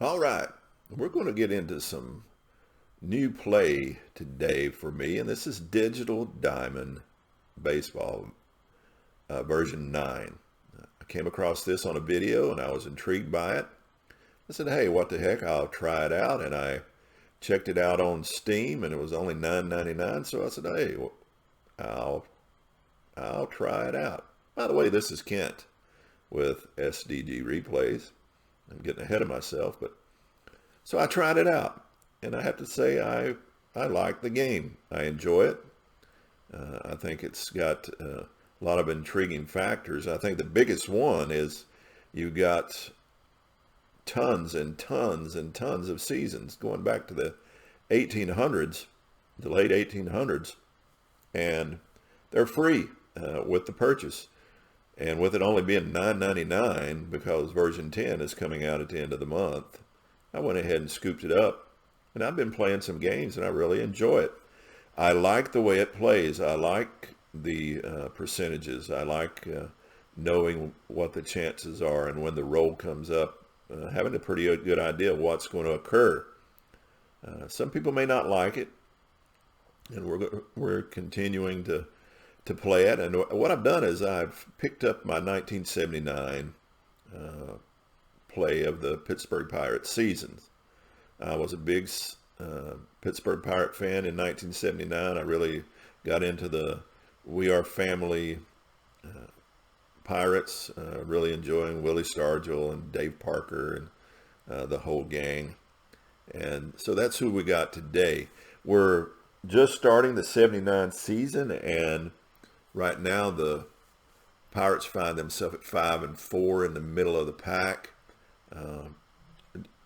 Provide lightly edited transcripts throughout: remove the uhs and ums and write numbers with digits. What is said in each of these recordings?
All right, we're going to get into some new play today for me, and this is Digital Diamond Baseball version 9. I came across this on a video and I was intrigued by it. I said, hey, what the heck, I'll try it out, and I checked it out on Steam and it was only $9.99, so I said, hey, I'll try it out. By the way, this is Kent with SDG Replays. I'm getting ahead of myself, but so I tried it out, and I have to say I like the game. I enjoy it. I think it's got a lot of intriguing factors. I think the biggest one is you got tons and tons and tons of seasons going back to the 1800s, the late 1800s, and they're free with the purchase. And with it only being $9.99 because version 10 is coming out at the end of the month, I went ahead and scooped it up. And I've been playing some games and I really enjoy it. I like the way it plays. I like the percentages. I like knowing what the chances are, and when the roll comes up, having a pretty good idea of what's going to occur. Some people may not like it, and we're continuing to play it. And what I've done is I've picked up my 1979 play of the Pittsburgh Pirates seasons. I was a big Pittsburgh Pirate fan in 1979. I really got into the We Are Family Pirates, really enjoying Willie Stargell and Dave Parker and the whole gang. And so that's who we got today. We're just starting the 79 season, and right now the Pirates find themselves at 5-4 in the middle of the pack,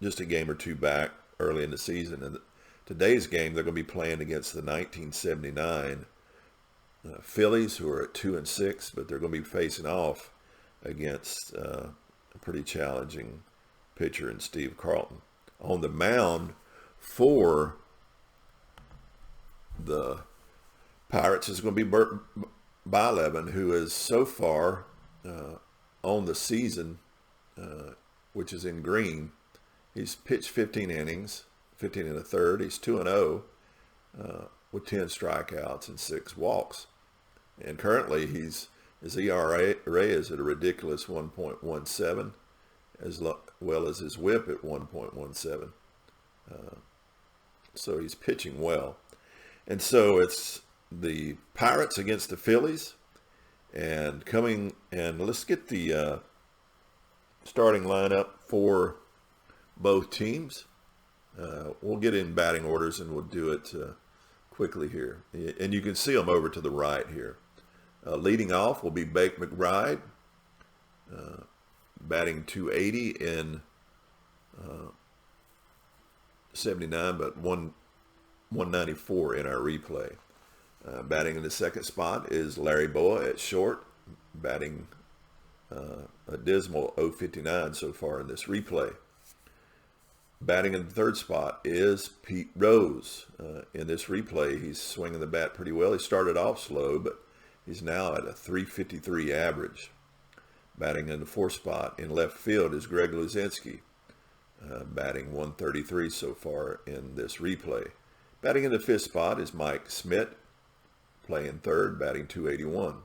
just a game or two back early in the season. And today's game, they're going to be playing against the 1979 Phillies, who are at 2-6, but they're going to be facing off against a pretty challenging pitcher in Steve Carlton. On the mound for the Pirates is going to be Bert Blyleven, who is so far on the season, which is in green. He's pitched 15 innings, 15 and a third. He's 2-0 with 10 strikeouts and 6 walks. And currently his ERA is at a ridiculous 1.17, as well as his WHIP at 1.17. So he's pitching well. And so it's the Pirates against the Phillies, and let's get the starting lineup for both teams. We'll get in batting orders and we'll do it quickly here. And you can see them over to the right here. Leading off will be Bake McBride, batting .280 in 79, but 194 in our replay. Batting in the second spot is Larry Boa at short, batting a dismal .059 so far in this replay. Batting in the third spot is Pete Rose. In this replay, he's swinging the bat pretty well. He started off slow, but he's now at a .353 average. Batting in the fourth spot in left field is Greg Luzinski, batting .133 so far in this replay. Batting in the fifth spot is Mike Smith, playing third, batting .281.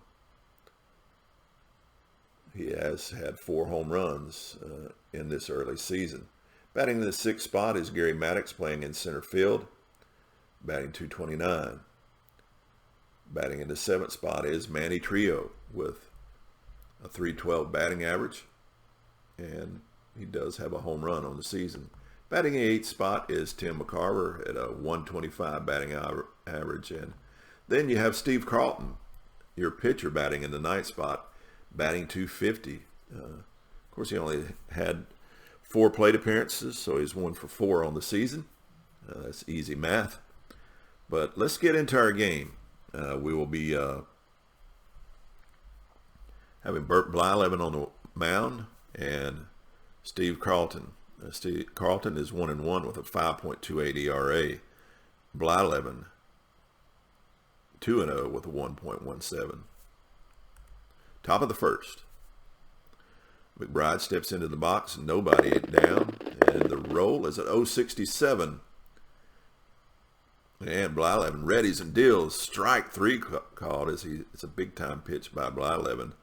He has had 4 home runs in this early season. Batting in the sixth spot is Gary Maddox, playing in center field, batting .229. Batting in the seventh spot is Manny Trio with a .312 batting average, and he does have a home run on the season. Batting in the eighth spot is Tim Mccarver at a .125 batting average, and then you have Steve Carlton, your pitcher, batting in the ninth spot, batting .250. Of course, he only had 4 plate appearances, so he's 1 for 4 on the season. That's easy math. But let's get into our game. We will be having Bert Blyleven on the mound and Steve Carlton. Steve Carlton is 1-1 with a 5.28 ERA. Blyleven 2-0 with a 1.17. Top of the first. McBride steps into the box, nobody down, And the roll is at 067. And Blyleven readies and deals. Strike 3 called as it's a big-time pitch by Blyleven.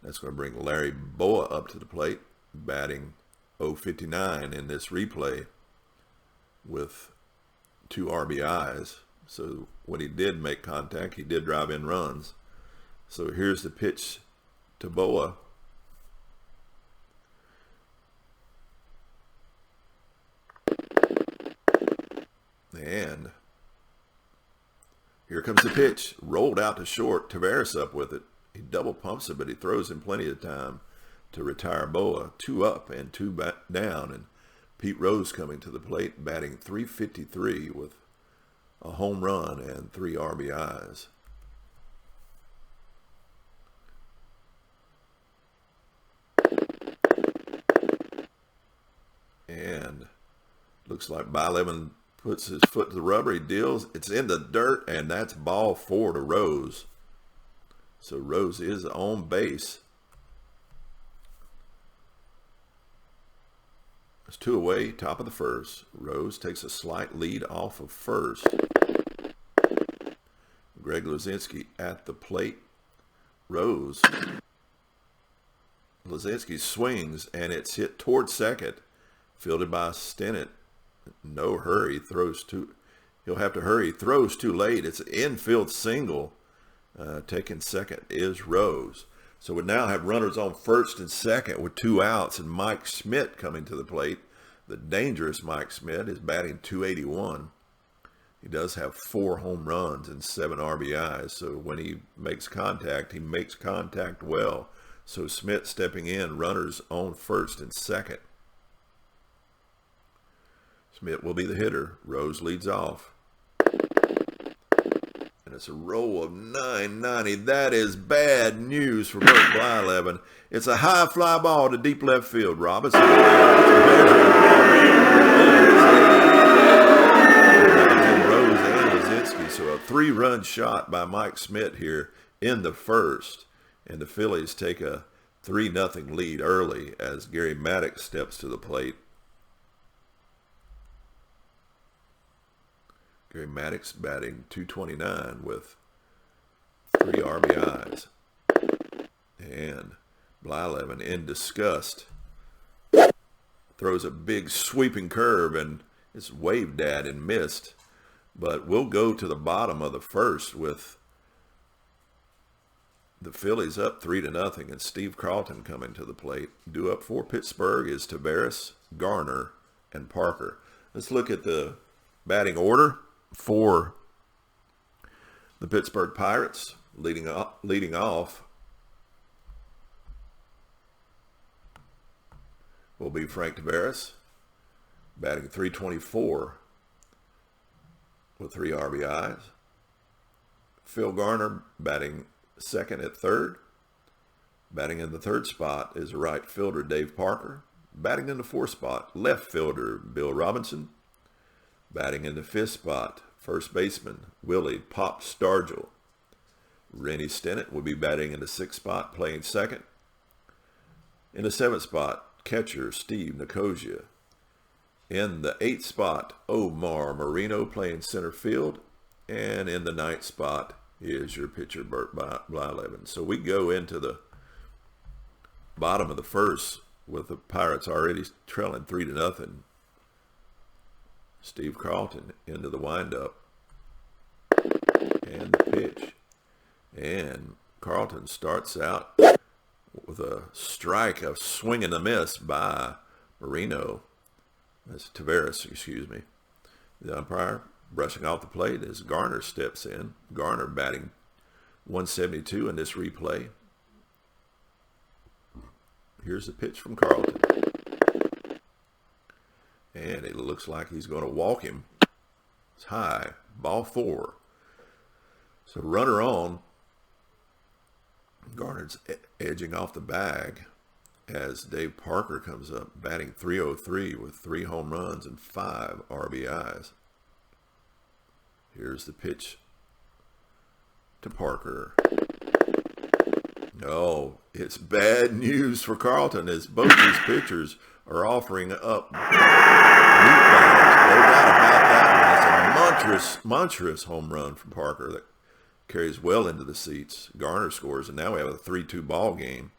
That's going to bring Larry Boa up to the plate, batting 059 in this replay with 2 RBIs. So when he did make contact, he did drive in runs. So here's the pitch to Boa. And here comes the pitch. Rolled out to short. Tavares up with it. He double pumps it, but he throws in plenty of time to retire Boa. 2 up and 2 back down. And Pete Rose coming to the plate, batting .353 with a home run and 3 RBIs. And looks like Blyleven puts his foot to the rubber. He deals. It's in the dirt, and that's ball 4 to Rose. So Rose is on base. It's 2 away, top of the first. Rose takes a slight lead off of first. Greg Luzinski at the plate. Rose. Luzinski swings, and it's hit towards second. Fielded by Stennett. No hurry. He'll have to hurry. Throws too late. It's an infield single. Taking second is Rose. So we now have runners on first and second with 2 outs, and Mike Schmidt coming to the plate. The dangerous Mike Schmidt is batting .281. He does have 4 home runs and 7 RBIs. So when he makes contact well. So Schmidt stepping in, runners on first and second. Schmidt will be the hitter. Rose leads off. And it's a roll of .990. That is bad news for Bert Blyleven. It's a high fly ball to deep left field. Robinson. Rose and Luzinski. So a 3-run shot by Mike Schmidt here in the first. And the Phillies take a 3-0 lead early as Gary Maddox steps to the plate. Gary Maddox batting .229 with 3 RBIs. And Blyleven in disgust throws a big sweeping curve, and it's waved at and missed. But we'll go to the bottom of the first with the Phillies up 3-0 and Steve Carlton coming to the plate. Due up for Pittsburgh is Tavares, Garner, and Parker. Let's look at the batting order for the Pittsburgh Pirates. Leading off will be Frank Tavares, batting .324 with 3 RBIs. Phil Garner batting second at third. Batting in the third spot is right fielder Dave Parker. Batting in the fourth spot, left fielder Bill Robinson. Batting in the fifth spot, first baseman Willie Pop Stargell. Rennie Stennett will be batting in the sixth spot, playing second. In the seventh spot, catcher Steve Nicosia. In the eighth spot, Omar Marino playing center field. And in the ninth spot is your pitcher Bert Blyleven. So we go into the bottom of the first with the Pirates already trailing 3-0. Steve Carlton into the windup and the pitch. And Carlton starts out with a strike, a swing and a miss by Marino. That's Tavares, excuse me. The umpire brushing off the plate as Garner steps in. Garner batting .172 in this replay. Here's the pitch from Carlton. And it looks like he's going to walk him. It's high. Ball 4. So runner on. Garner's edging off the bag as Dave Parker comes up, batting .303 with 3 home runs and 5 RBIs. Here's the pitch to Parker. Oh, it's bad news for Carlton as both these pitchers are offering up meatballs. No doubt about that one. It's a monstrous home run from Parker that carries well into the seats. Garner scores, and now we have a 3-2 ball game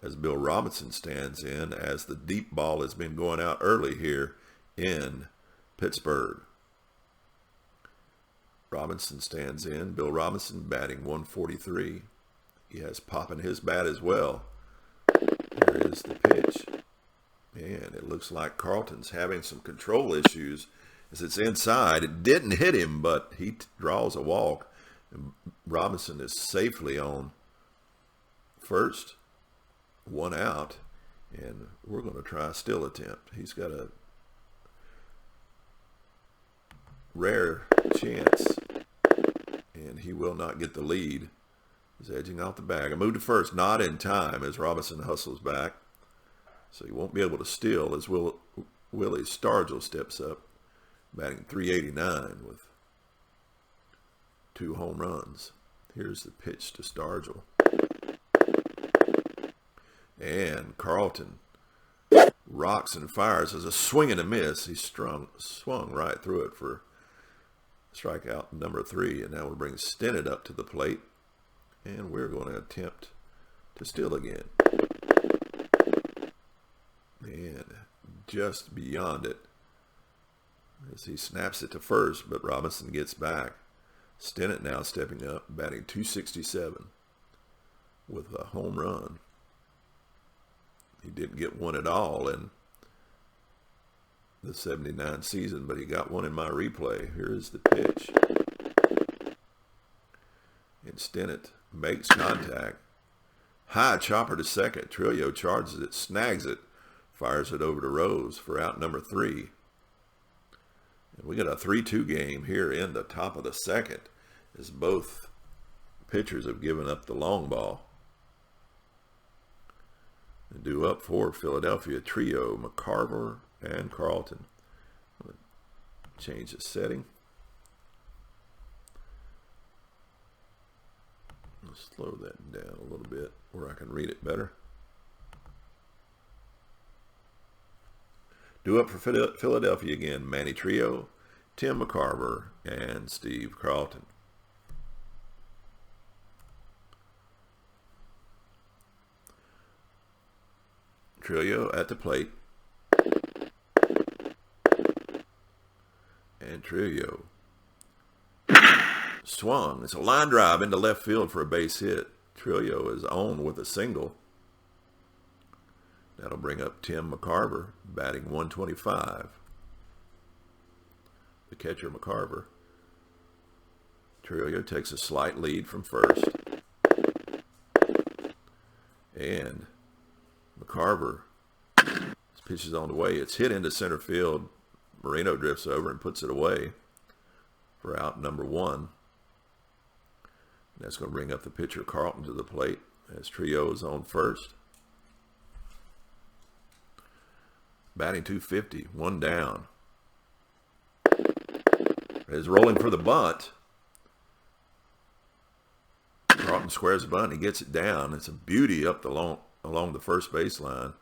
as Bill Robinson stands in as the deep ball has been going out early here in Pittsburgh. Robinson stands in. Bill Robinson batting 143. He has pop in his bat as well. Here is the pitch. And it looks like Carlton's having some control issues as it's inside. It didn't hit him, but he draws a walk. And Robinson is safely on first. 1 out. And we're going to try a still attempt. He's got a rare chance. And he will not get the lead. He's edging off the bag. A move to first, not in time as Robinson hustles back. So he won't be able to steal as Willie Stargell steps up, batting .389 with 2 home runs. Here's the pitch to Stargell. And Carlton rocks and fires as a swing and a miss. He swung right through it for strikeout number 3. And now we'll bring Stennett up to the plate. And we're going to attempt to steal again. And just beyond it as he snaps it to first, but Robinson gets back. Stennett now stepping up, batting .267 with a home run. He didn't get one at all in the 79 season, but he got one in my replay. Here's the pitch. And Stennett makes contact. High chopper to second. Trillo charges it, snags it, fires it over to Rose for out number 3. And we got a 3-2 game here in the top of the second as both pitchers have given up the long ball. And due up for Philadelphia trio, Mccarver and Carlton. I'm going to change the setting. Slow that down a little bit where I can read it better. Due up for Philadelphia again, Manny Trio, Tim Mccarver, and Steve Carlton. Trio at the plate. And Trio swung. It's a line drive into left field for a base hit. Trillo is on with a single. That'll bring up Tim Mccarver, batting 125. The catcher, Mccarver. Trillo takes a slight lead from first. And Mccarver pitches on the way. It's hit into center field. Marino drifts over and puts it away for out number 1. That's going to bring up the pitcher Carlton to the plate as Trio is on first. Batting .250, 1 down. Is rolling for the bunt. Carlton squares the bunt. He gets it down. It's a beauty up along the first baseline.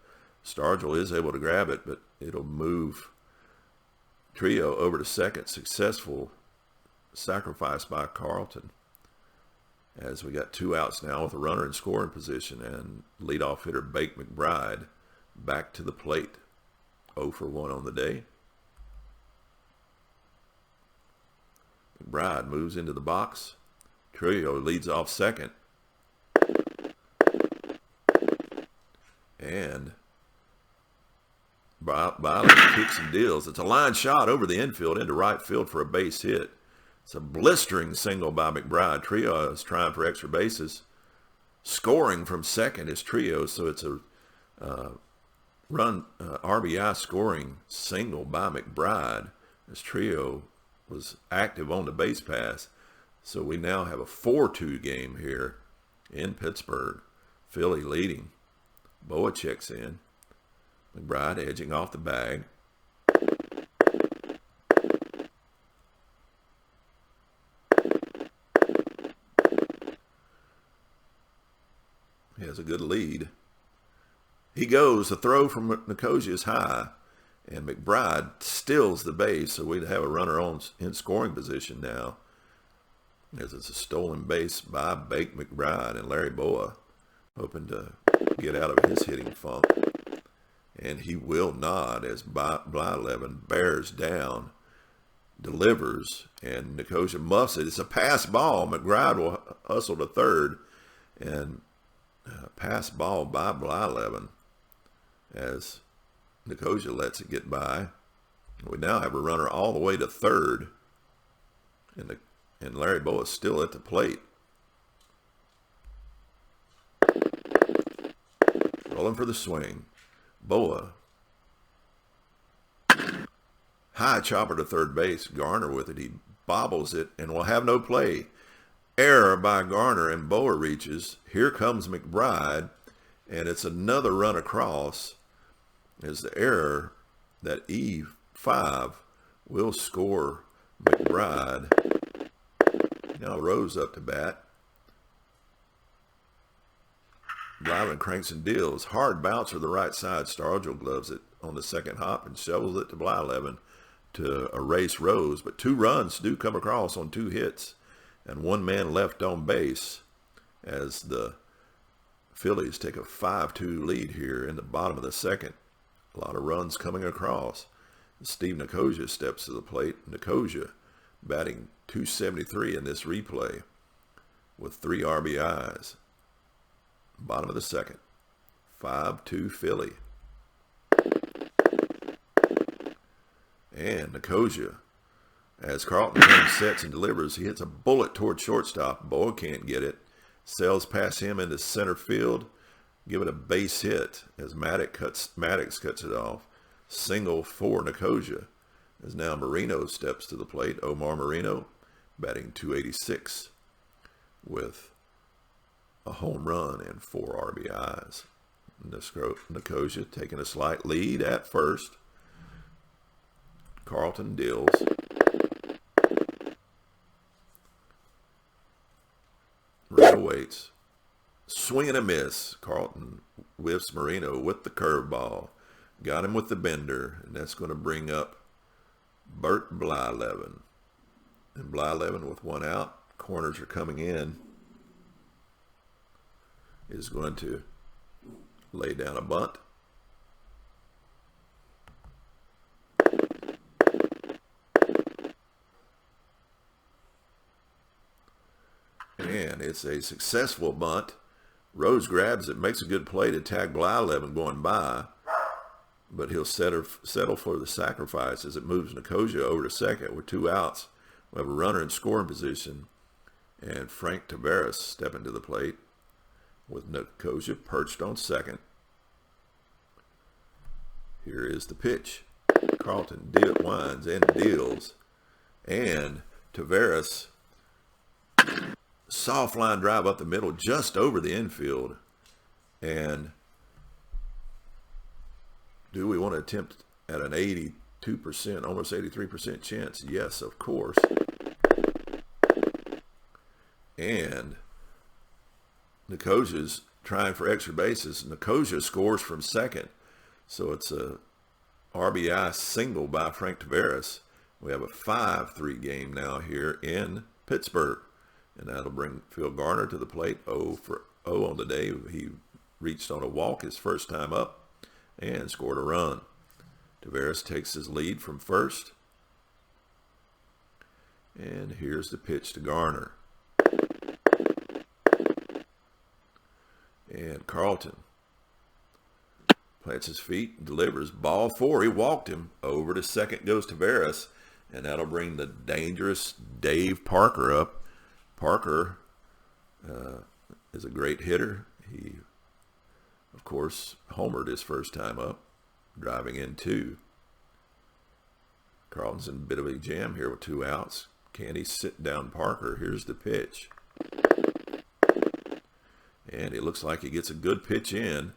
Stargell is able to grab it, but it'll move Trio over to second. Successful sacrifice by Carlton. As we got 2 outs now with a runner in scoring position, and leadoff hitter Bake McBride back to the plate. 0 for 1 on the day. McBride moves into the box. Trillo leads off second. And Blyleven kicks and deals. It's a line shot over the infield into right field for a base hit. It's a blistering single by McBride. Trio is trying for extra bases. Scoring from second is Trio, so it's a RBI scoring single by McBride as Trio was active on the base pass. So we now have a 4-2 game here in Pittsburgh. Philly leading. Boa checks in. McBride edging off the bag. has a good lead. He goes. The throw from Nicosia is high, and McBride steals the base, so we'd have a runner on in scoring position now, as it's a stolen base by Bake McBride, and Larry Boa hoping to get out of his hitting funk. And he will not, as Blyleven bears down, delivers, and Nicosia muffs it. It's a pass ball. McBride will hustle to third, and pass ball by Blyleven as Nicosia lets it get by. We now have a runner all the way to third, and Larry Boa is still at the plate. Rolling for the swing. Boa. High chopper to third base. Garner with it. He bobbles it and will have no play. Error by Garner, and Boa reaches. Here comes McBride, and it's another run across. As the error that E5 will score McBride. Now Rose up to bat. Blyleven cranks and deals. Hard bouncer to the right side. Stargell gloves it on the second hop and shovels it to Blyleven to erase Rose. But 2 runs do come across on 2 hits, and 1 man left on base as the Phillies take a 5-2 lead here in the bottom of the second. A lot of runs coming across. Steve Nicosia steps to the plate. Nicosia batting .273 in this replay with 3 RBIs. Bottom of the second. 5-2 Philly. And Nicosia, as Carlton comes, sets, and delivers, he hits a bullet toward shortstop. Boa can't get it. Sails past him into center field. Give it a base hit as Maddox cuts it off. Single for Nicosia. As now Marino steps to the plate. Omar Marino batting .286 with a home run and 4 RBIs. Nicosia taking a slight lead at first. Carlton deals. Marino waits. Swing and a miss. Carlton whiffs Marino with the curveball. Got him with the bender, and that's going to bring up Bert Blyleven. And Blyleven with 1 out. Corners are coming in. Is going to lay down a bunt. And it's a successful bunt. Rose grabs it, makes a good play to tag Blyleven going by, but he'll settle for the sacrifice as it moves Nicosia over to second with 2 outs. We have a runner in scoring position, and Frank Tavares stepping to the plate with Nicosia perched on second. Here is the pitch. Carlton winds and deals, and Tavares, soft line drive up the middle just over the infield. And do we want to attempt at an 82%, almost 83% chance? Yes, of course. And Nicosia's trying for extra bases. Nicosia scores from second. So it's a RBI single by Frank Tavares. We have a 5-3 game now here in Pittsburgh. And that'll bring Phil Garner to the plate. 0 for 0 on the day. He reached on a walk his first time up and scored a run. Tavares takes his lead from first. And here's the pitch to Garner. And Carlton plants his feet, delivers. Ball 4. He walked him. Over to second goes Tavares. And that'll bring the dangerous Dave Parker up. Parker is a great hitter. He, of course, homered his first time up, driving in 2. Carlton's in a bit of a jam here with 2 outs. Can he sit down Parker? Here's the pitch. And it looks like he gets a good pitch in.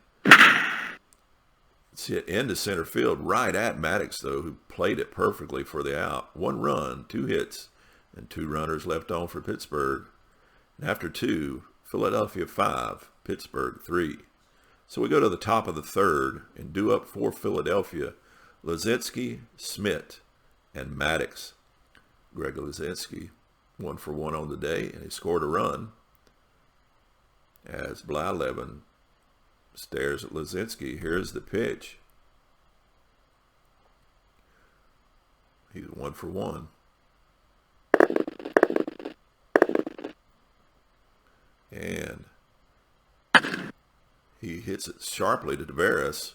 It's hit into center field right at Maddox, though, who played it perfectly for the out. 1 run, 2 hits. And 2 runners left on for Pittsburgh. And after 2, Philadelphia 5, Pittsburgh 3. So we go to the top of the third and due up for Philadelphia, Lazinski, Smith, and Maddox. Greg Lazinski, 1 for 1 on the day, and he scored a run as Blyleven stares at Lazinski. Here's the pitch. He's 1 for 1. And he hits it sharply to Tavares.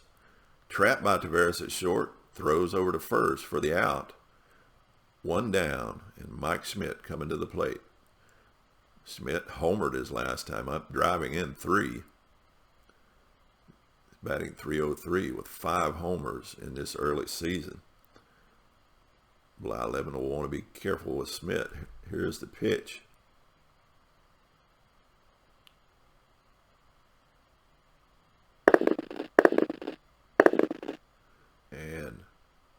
Trapped by Tavares at short, throws over to first for the out. 1 down, and Mike Schmidt coming to the plate. Schmidt homered his last time up, driving in 3. Batting .303 with 5 homers in this early season. Blyleven will want to be careful with Schmidt. Here's the pitch. And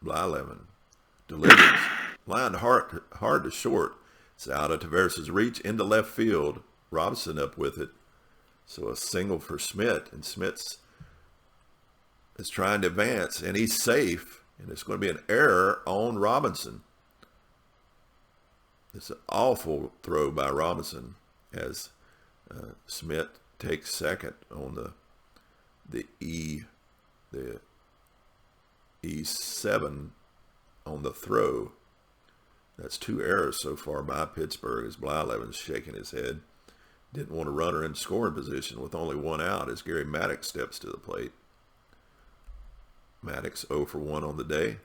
Blyleven delivers. Lined hard to short. It's out of Tavares' reach into left field. Robinson up with it. So a single for Schmidt. And Schmidt is trying to advance. And he's safe. And it's going to be an error on Robinson. It's an awful throw by Robinson as Schmidt takes second on the E7 on the throw. That's 2 errors so far by Pittsburgh as Blyleven's shaking his head. Didn't want a runner in scoring position with only 1 out as Gary Maddox steps to the plate. Maddox 0 for 1 on the day.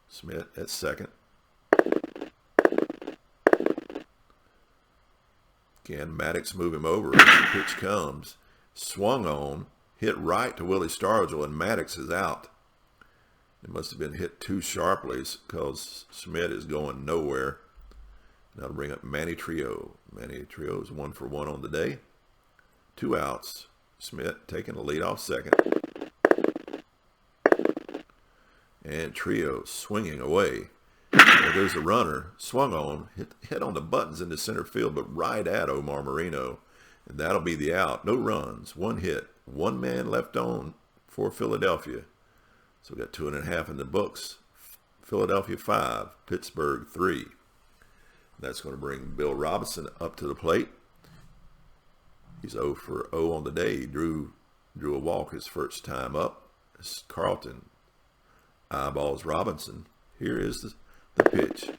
Schmidt at second. Can Maddox move him over as the pitch comes? Swung on, hit right to Willie Stargell, and Maddox is out. It must have been hit too sharply because Schmidt is going nowhere. Now to bring up Manny Trio. Manny Trio is 1 for 1 on the day. 2 outs. Schmidt taking the lead off second. And Trio swinging away. There goes the runner. Swung on. Hit on the buttons into center field, but right at Omar Marino. And that'll be the out. No runs. 1 hit. 1 man left on for Philadelphia. So we got 2.5 in the books. Philadelphia 5, Pittsburgh 3. That's going to bring Bill Robinson up to the plate. He's 0 for 0 on the day. He drew a walk his first time up. As Carlton eyeballs Robinson. Here is the pitch.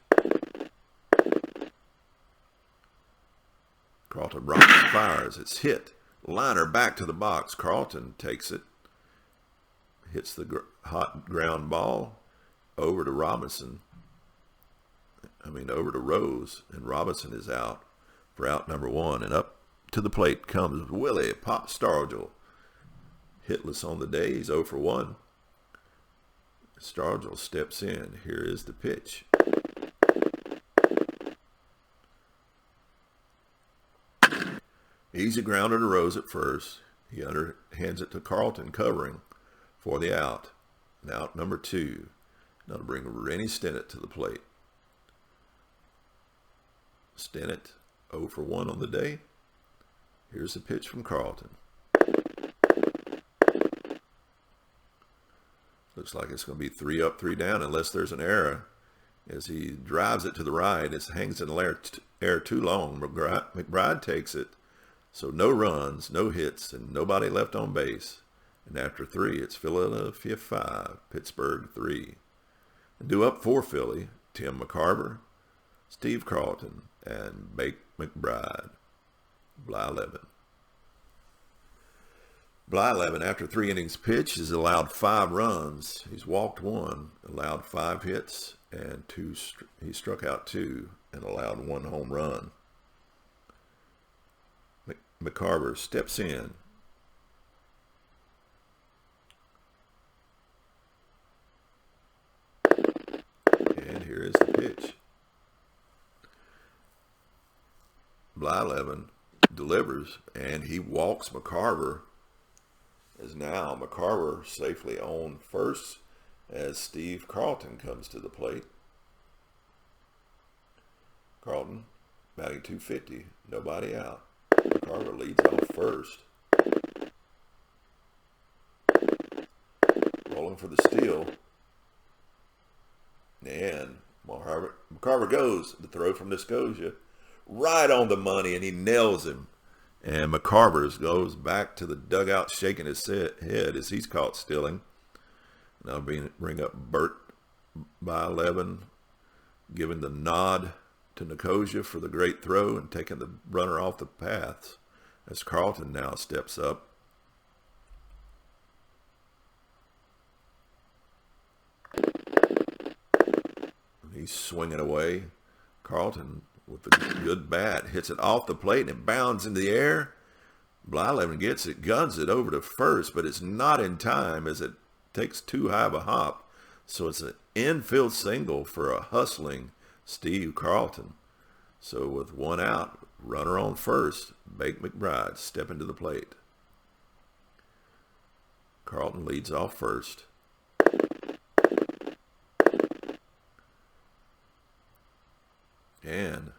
Carlton rocks, fires. It's hit. Liner back to the box. Carlton takes it. Hits the hot ground ball over to Robinson. Over to Rose. And Robinson is out for out number 1. And up to the plate comes Willie Pop Stargell. Hitless on the day. He's 0 for 1. Stargell steps in. Here is the pitch. Easy grounder to Rose at first. He underhands it to Carlton, covering for the out. And out number 2. Now to bring Rennie Stennett to the plate. Stennett 0 for 1 on the day. Here's the pitch from Carlton. Looks like it's going to be 3 up, 3 down unless there's an error. As he drives it to the right, it hangs in the air too long. McBride takes it. So no runs, no hits, and nobody left on base. And after 3, it's Philadelphia 5, Pittsburgh 3. And due up for Philly, Tim McCarver, Steve Carlton, and McBride. Blyleven. Blyleven, after 3 innings pitched, has allowed 5 runs. He's walked 1, allowed 5 hits, and he struck out 2 and allowed 1 home run. McCarver steps in. And here is the pitch. Blyleven delivers, and he walks McCarver. As now McCarver safely on first as Steve Carlton comes to the plate. Carlton batting .250, nobody out. Mccarver leads off first. Rolling for the steal. And Mccarver goes. The throw from Nicosia. Right on the money, and he nails him. And Mccarver goes back to the dugout shaking his head as he's caught stealing. Now bring up Bert Blyleven, giving the nod to Nicosia for the great throw and taking the runner off the paths as Carlton now steps up. He's swinging away. Carlton, with a good bat, hits it off the plate and it bounds in the air. Blyleven gets it, guns it over to first, but it's not in time as it takes too high of a hop. So it's an infield single for a hustling Steve Carlton. So with one out, runner on first, Bake McBride stepping to the plate. Carlton leads off first. And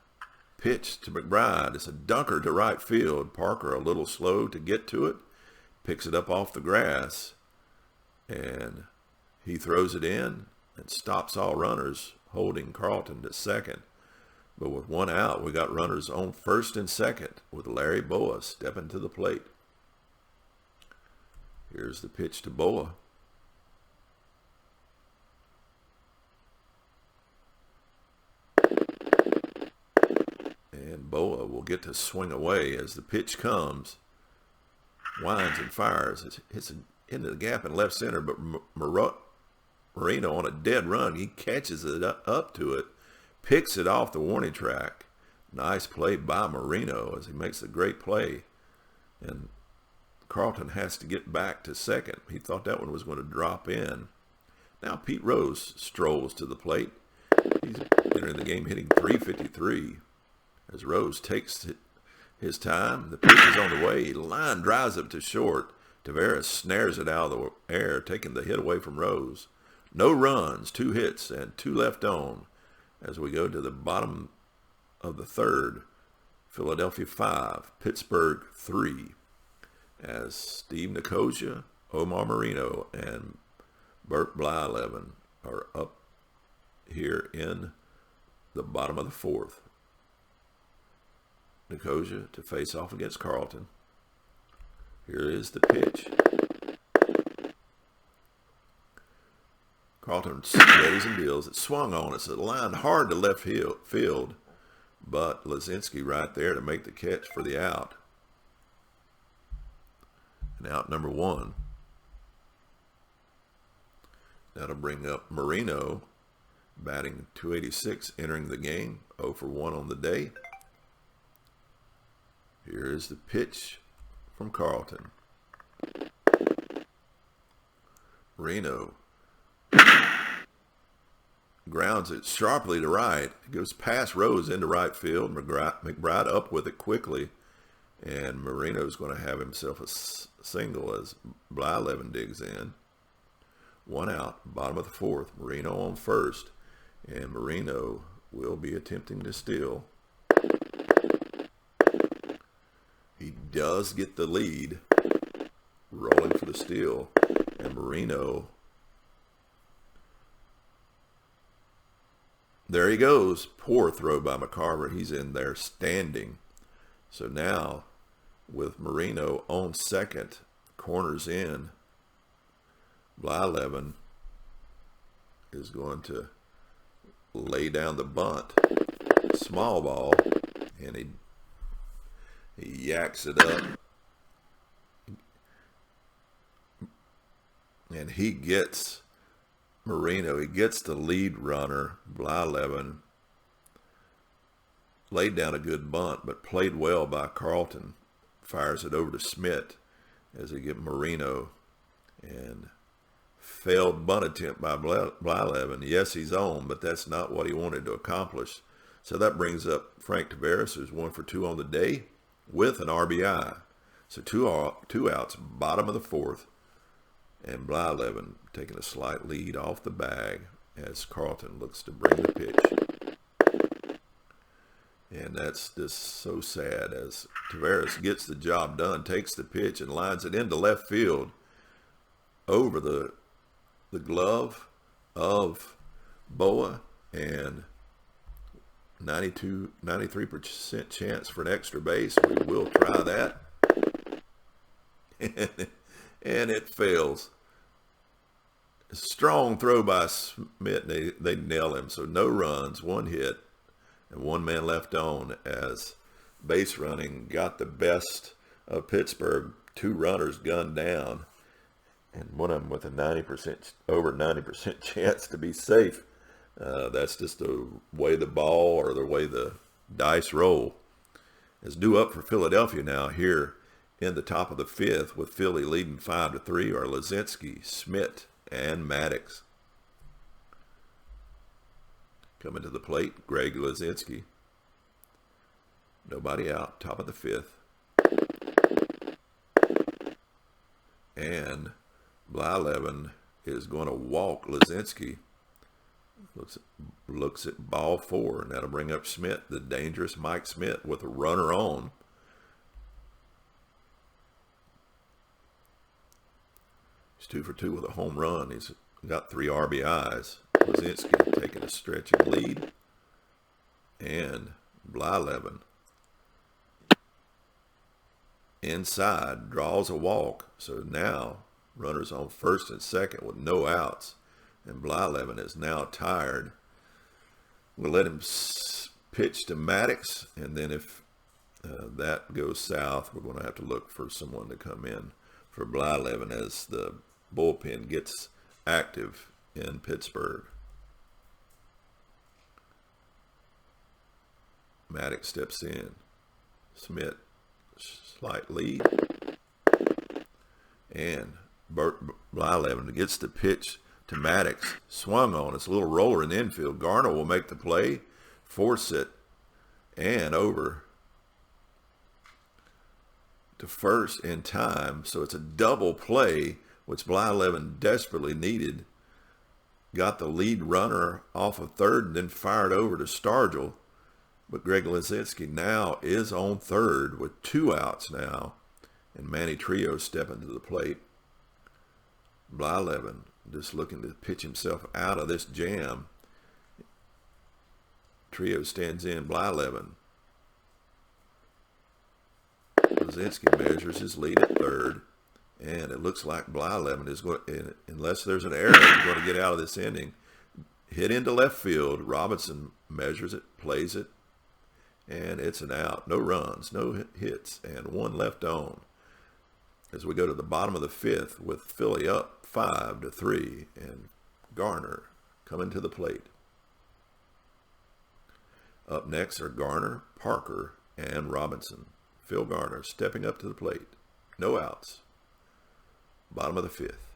pitch to McBride. It's a dunker to right field. Parker a little slow to get to it. Picks it up off the grass. And he throws it in and stops all runners, holding Carlton to second. But with one out, we got runners on first and second with Larry Boa stepping to the plate. Here's the pitch to Boa. And Boa will get to swing away as the pitch comes. Winds and fires. It hits into the gap in left center, but Marino on a dead run, he catches it up to it, picks it off the warning track. Nice play by Marino as he makes a great play. And Carlton has to get back to second. He thought that one was going to drop in. Now Pete Rose strolls to the plate. He's entering the game hitting .353. As Rose takes his time, the pitch is on the way. Line drives up to short. Tavares snares it out of the air, taking the hit away from Rose. No runs, 2 hits, and 2 left on as we go to the bottom of the third. Philadelphia 5, Pittsburgh 3. As Steve Nicosia, Omar Marino, and Bert Blyleven are up here in the bottom of the fourth. Nicosia to face off against Carlton. Here is the pitch. Carlton steadies and deals. It swung on. It's a line hard to left field, but Lazinski right there to make the catch for the out. And out number 1. That'll bring up Marino, batting .286, entering the game, 0 for 1 on the day. Here is the pitch from Carlton. Marino grounds it sharply to right. It goes past Rose into right field. McBride up with it quickly. And Marino's going to have himself a single as Blyleven digs in. 1 out, bottom of the fourth. Marino on first. And Marino will be attempting to steal. He does get the lead, rolling for the steal, and Marino, there he goes. Poor throw by Mccarver. He's in there standing. So now, with Marino on second, corners in, Blyleven is going to lay down the bunt. Small ball, and he yaks it up. And he gets Marino. He gets the lead runner. Blyleven laid down a good bunt, but played well by Carlton. Fires it over to Smith as they get Marino. And failed bunt attempt by Blyleven. Yes, he's on, but that's not what he wanted to accomplish. So that brings up Frank Tavares, who's 1 for 2 on the day, with an RBI. So two outs, bottom of the fourth, and Blyleven taking a slight lead off the bag as Carlton looks to bring the pitch. And that's just so sad as Taveras gets the job done, takes the pitch and lines it into left field over the glove of Boa, and 93% chance for an extra base. We will try that. And it fails. A strong throw by Smith. They nail him. So no runs, one hit, and one man left on as base running got the best of Pittsburgh. Two runners gunned down, and one of them with a over 90% chance to be safe. That's just the way the ball or the way the dice roll. It's due up for Philadelphia now here in the top of the fifth, with Philly leading 5-3 are Lazinski, Smith, and Maddox. Coming to the plate, Greg Lazinski. Nobody out, top of the fifth. And Blyleven is going to walk Lazinski. Looks at ball four, and that'll bring up Smith, the dangerous Mike Smith, with a runner on. He's 2 for 2 with a home run. He's got 3 RBIs. Lazinski taking a stretching lead. And Blyleven inside draws a walk. So now runners on first and second with no outs. And Blyleven is now tired. We'll let him pitch to Maddox. And then if that goes south, we're going to have to look for someone to come in for Blyleven as the bullpen gets active in Pittsburgh. Maddox steps in. Smith, slight lead. And Bert Blyleven gets the pitch to Maddox. Swung on. It's a little roller in the infield. Garner will make the play, force it, and over to first in time. So it's a double play, which Blyleven desperately needed. Got the lead runner off of third and then fired over to Stargell. But Greg Lazinski now is on third with 2 outs now. And Manny Trio stepping to the plate. Blyleven just looking to pitch himself out of this jam. Trio stands in. Blyleven. Lazinski measures his lead at third. And it looks like Blyleven is going to, unless there's an error, he's going to get out of this inning. Hit into left field. Robinson measures it, plays it, and it's an out. No runs, no hits, and 1 left on. As we go to the bottom of the fifth with Philly up 5-3, and Garner coming to the plate. Up next are Garner, Parker, and Robinson. Phil Garner stepping up to the plate. No outs. Bottom of the fifth.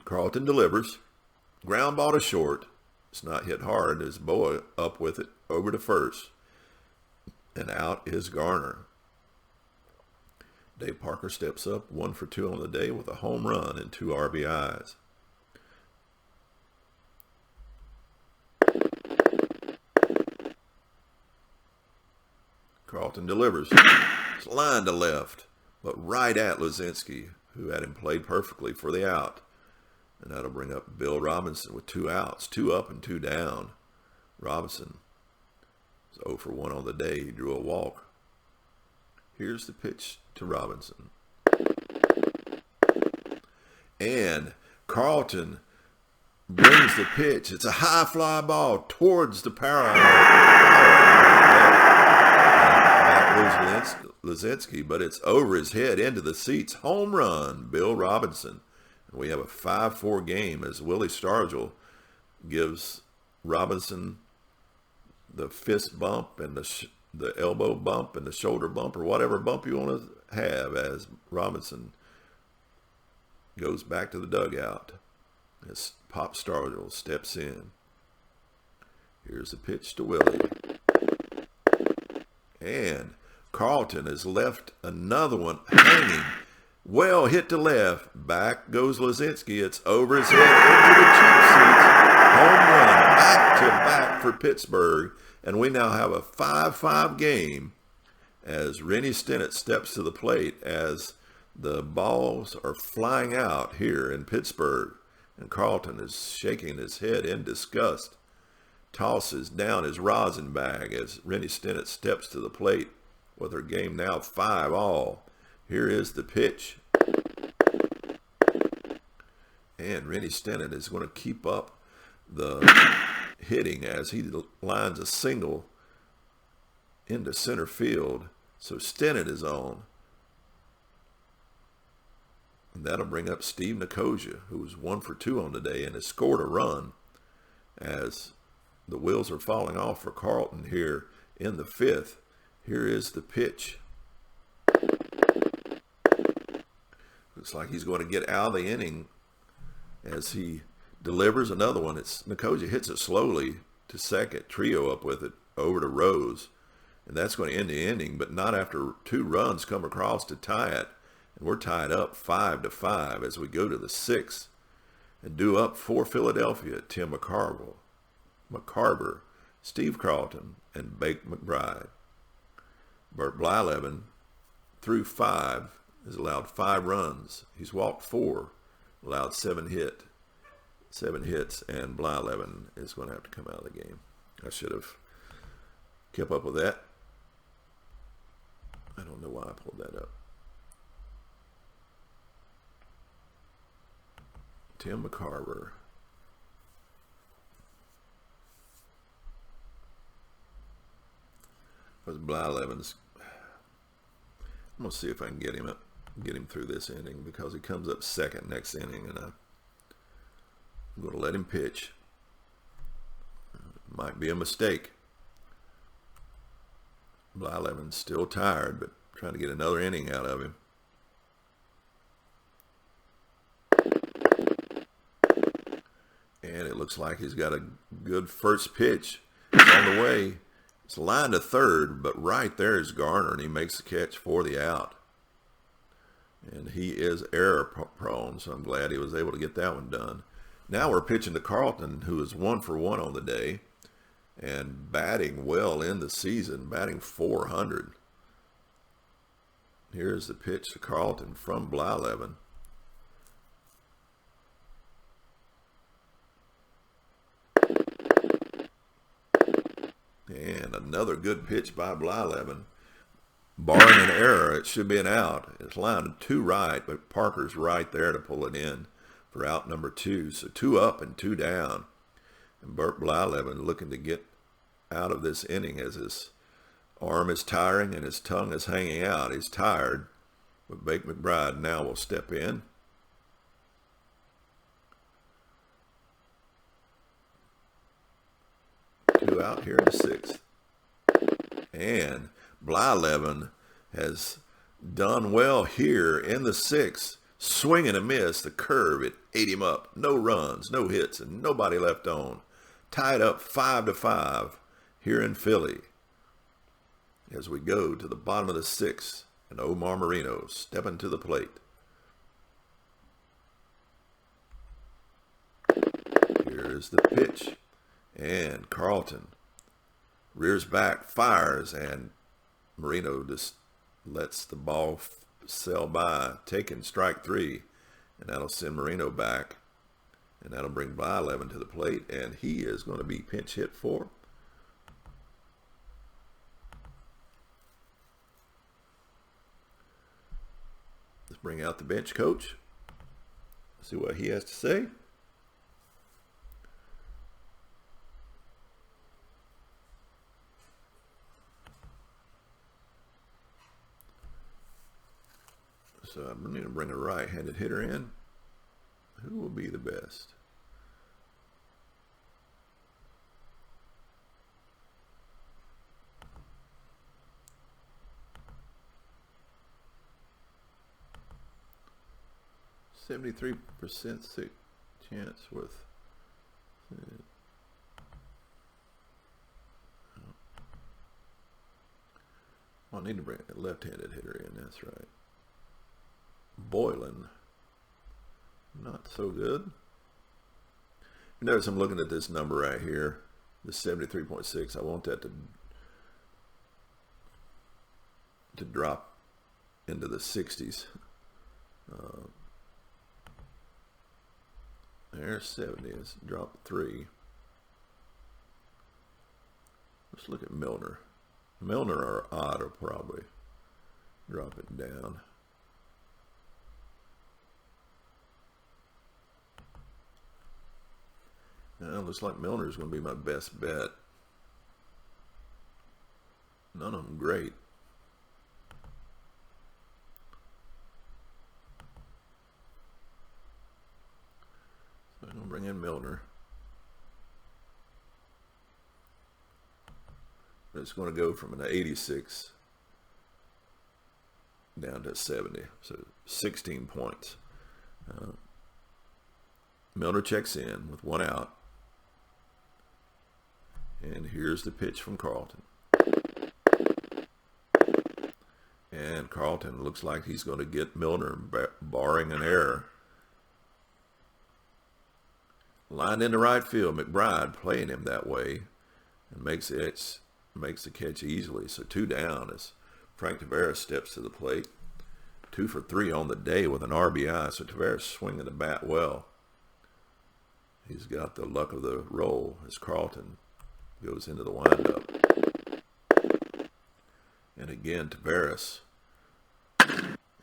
Carlton delivers. Ground ball to short. It's not hit hard as Boa up with it over to first. And out is Garner. Dave Parker steps up 1 for 2 on the day with a home run and 2 RBIs. Carlton delivers. It's line to left, but right at Lazinski, who had him played perfectly for the out. And that'll bring up Bill Robinson with 2 outs, 2 up and 2 down. Robinson is 0 for 1 on the day. He drew a walk. Here's the pitch to Robinson. And Carlton brings the pitch. It's a high fly ball towards the power. Lazinski, but it's over his head into the seats. Home run, Bill Robinson. And we have a 5-4 game as Willie Stargell gives Robinson the fist bump and the elbow bump and the shoulder bump, or whatever bump you want to have, as Robinson goes back to the dugout as Pop Stargell steps in. Here's the pitch to Willie. And Carlton has left another one hanging. Well hit to left. Back goes Lazinski. It's over his head into the cheap seats. home run back-to-back for Pittsburgh, and we now have a 5-5 game as Rennie Stennett steps to the plate as the balls are flying out here in Pittsburgh, and Carlton is shaking his head in disgust, tosses down his rosin bag as Rennie Stennett steps to the plate with her game now 5-all. Here is the pitch. And Rennie Stennett is going to keep up the hitting as he lines a single into center field. So Stennett is on. And that'll bring up Steve Nicosia, who was 1 for 2 on the day and has scored a run as the wheels are falling off for Carlton here in the 5th. Here is the pitch. Looks like he's going to get out of the inning as he delivers another one. Nicosia hits it slowly to second, trio up with it over to Rose. And that's going to end the inning, but not after 2 runs come across to tie it. And we're tied up 5-5 as we go to the 6th. And due up for Philadelphia, Tim Mccarver, Steve Carlton, and Bake McBride. Bert Blyleven, through 5, has allowed 5 runs. He's walked 4, allowed 7 hits, and Blyleven is going to have to come out of the game. I should have kept up with that. I don't know why I pulled that up. Tim Mccarver. Was Blyleven's. I'm gonna see if I can get him through this inning because he comes up second next inning, and I'm going to let him pitch. Might be a mistake. Blyleven's still tired, but trying to get another inning out of him. And it looks like he's got a good first pitch. It's on the way. It's lined to third, but right there is Garner, and he makes the catch for the out. And he is error prone, so I'm glad he was able to get that one done. Now we're pitching to Carlton, who is 1 for 1 on the day and batting well in the season, batting .400. Here's the pitch to Carlton from Blyleven. And another good pitch by Blyleven. Barring an error, it should be an out. It's lined to right, but Parker's right there to pull it in for out number 2. So 2 up and 2 down. And Bert Blyleven looking to get out of this inning as his arm is tiring and his tongue is hanging out. He's tired. But Bake McBride now will step in. Two out here in the 6th. And Blyleven has done well here in the 6th. Swing and a miss. The curve, it ate him up. No runs, no hits, and nobody left on. Tied up 5-5 here in Philly. As we go to the bottom of the 6th, and Omar Marino stepping to the plate. Here's the pitch. And Carlton rears back, fires, and Marino just lets the ball sail by, taking strike 3. And that'll send Marino back. And that'll bring Blyleven to the plate. And he is going to be pinch hit for. Let's bring out the bench coach. See what he has to say. So I'm going to bring a right-handed hitter in. Who will be the best? .73% chance with. I need to bring a left-handed hitter in. That's right. Boylan, not so good. Notice I'm looking at this number right here, the 73.6. I want that to drop into the 60s. There's 70. It's dropped 3. Let's look at Milner. Milner or Odd will probably drop it down. Now, looks like Milner is going to be my best bet. None of them great. So I'm going to bring in Milner. But it's going to go from an 86 down to 70. So 16 points. Milner checks in with 1 out. And here's the pitch from Carlton. And Carlton looks like he's going to get Milner, barring an error. Lined into right field, McBride playing him that way and makes the catch easily. So 2 down as Frank Tavares steps to the plate. 2 for 3 on the day with an RBI. So Tavares swinging the bat well. He's got the luck of the roll as Carlton goes into the windup. And again, Tavares.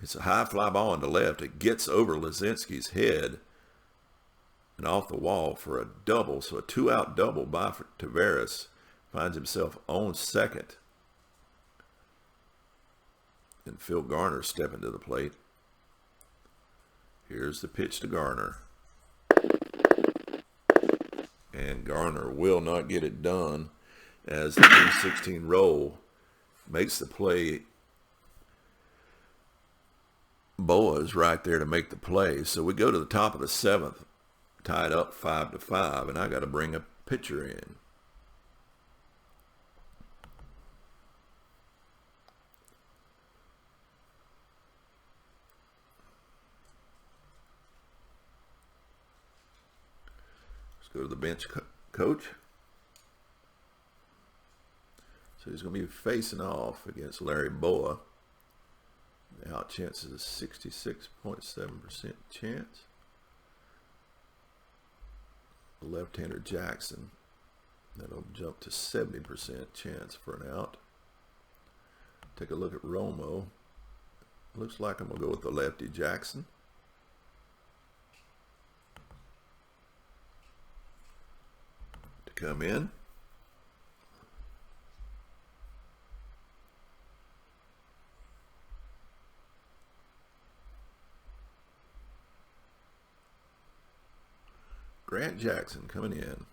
It's a high fly ball into left. It gets over Lazinski's head and off the wall for a double. So a 2-out double by Tavares. Finds himself on second. And Phil Garner stepping to the plate. Here's the pitch to Garner. And Garner will not get it done as the 3-16 roll makes the play. Boa is right there to make the play. So we go to the top of the 7th, tied up 5-5, and I got to bring a pitcher in. Go to the bench coach. So he's going to be facing off against Larry Boa. The out chance is a 66.7% chance. The left-hander Jackson. That'll jump to 70% chance for an out. Take a look at Romo. Looks like I'm going to go with the lefty Jackson. Come in. Grant Jackson coming in.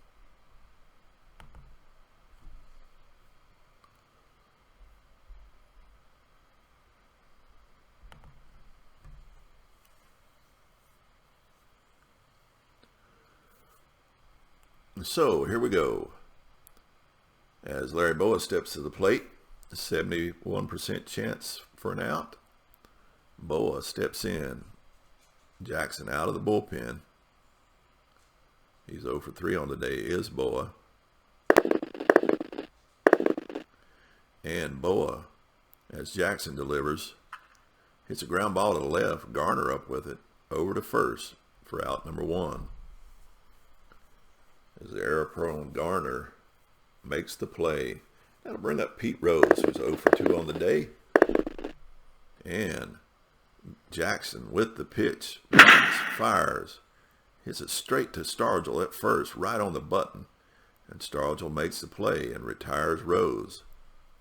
So here we go. As Larry Boa steps to the plate, 71% chance for an out. Boa steps in. Jackson out of the bullpen. He's 0 for 3 on the day, is Boa. And Boa, as Jackson delivers, hits a ground ball to the left. Garner up with it, over to first for out number 1. As the error-prone Garner makes the play. That'll bring up Pete Rose, who's 0 for 2 on the day. And Jackson with the pitch, fires, hits it straight to Stargell at first, right on the button. And Stargell makes the play and retires Rose.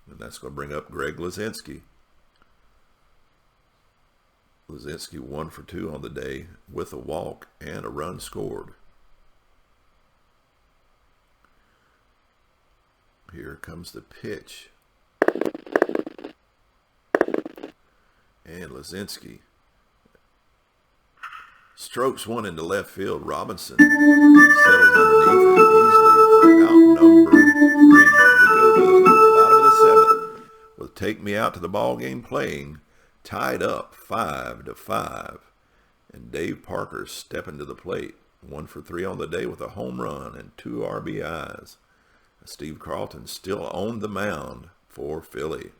And that's going to bring up Greg Lazinski. Lazinski 1 for 2 on the day with a walk and a run scored. Here comes the pitch. And Lazinski strokes one into left field. Robinson settles underneath it easily for out number 3. We go to the bottom of the 7th with Take Me Out to the Ball Game playing, tied up 5-5. And Dave Parker stepping to the plate. 1 for 3 on the day with a home run and 2 RBIs. Steve Carlton still on the mound for Philly.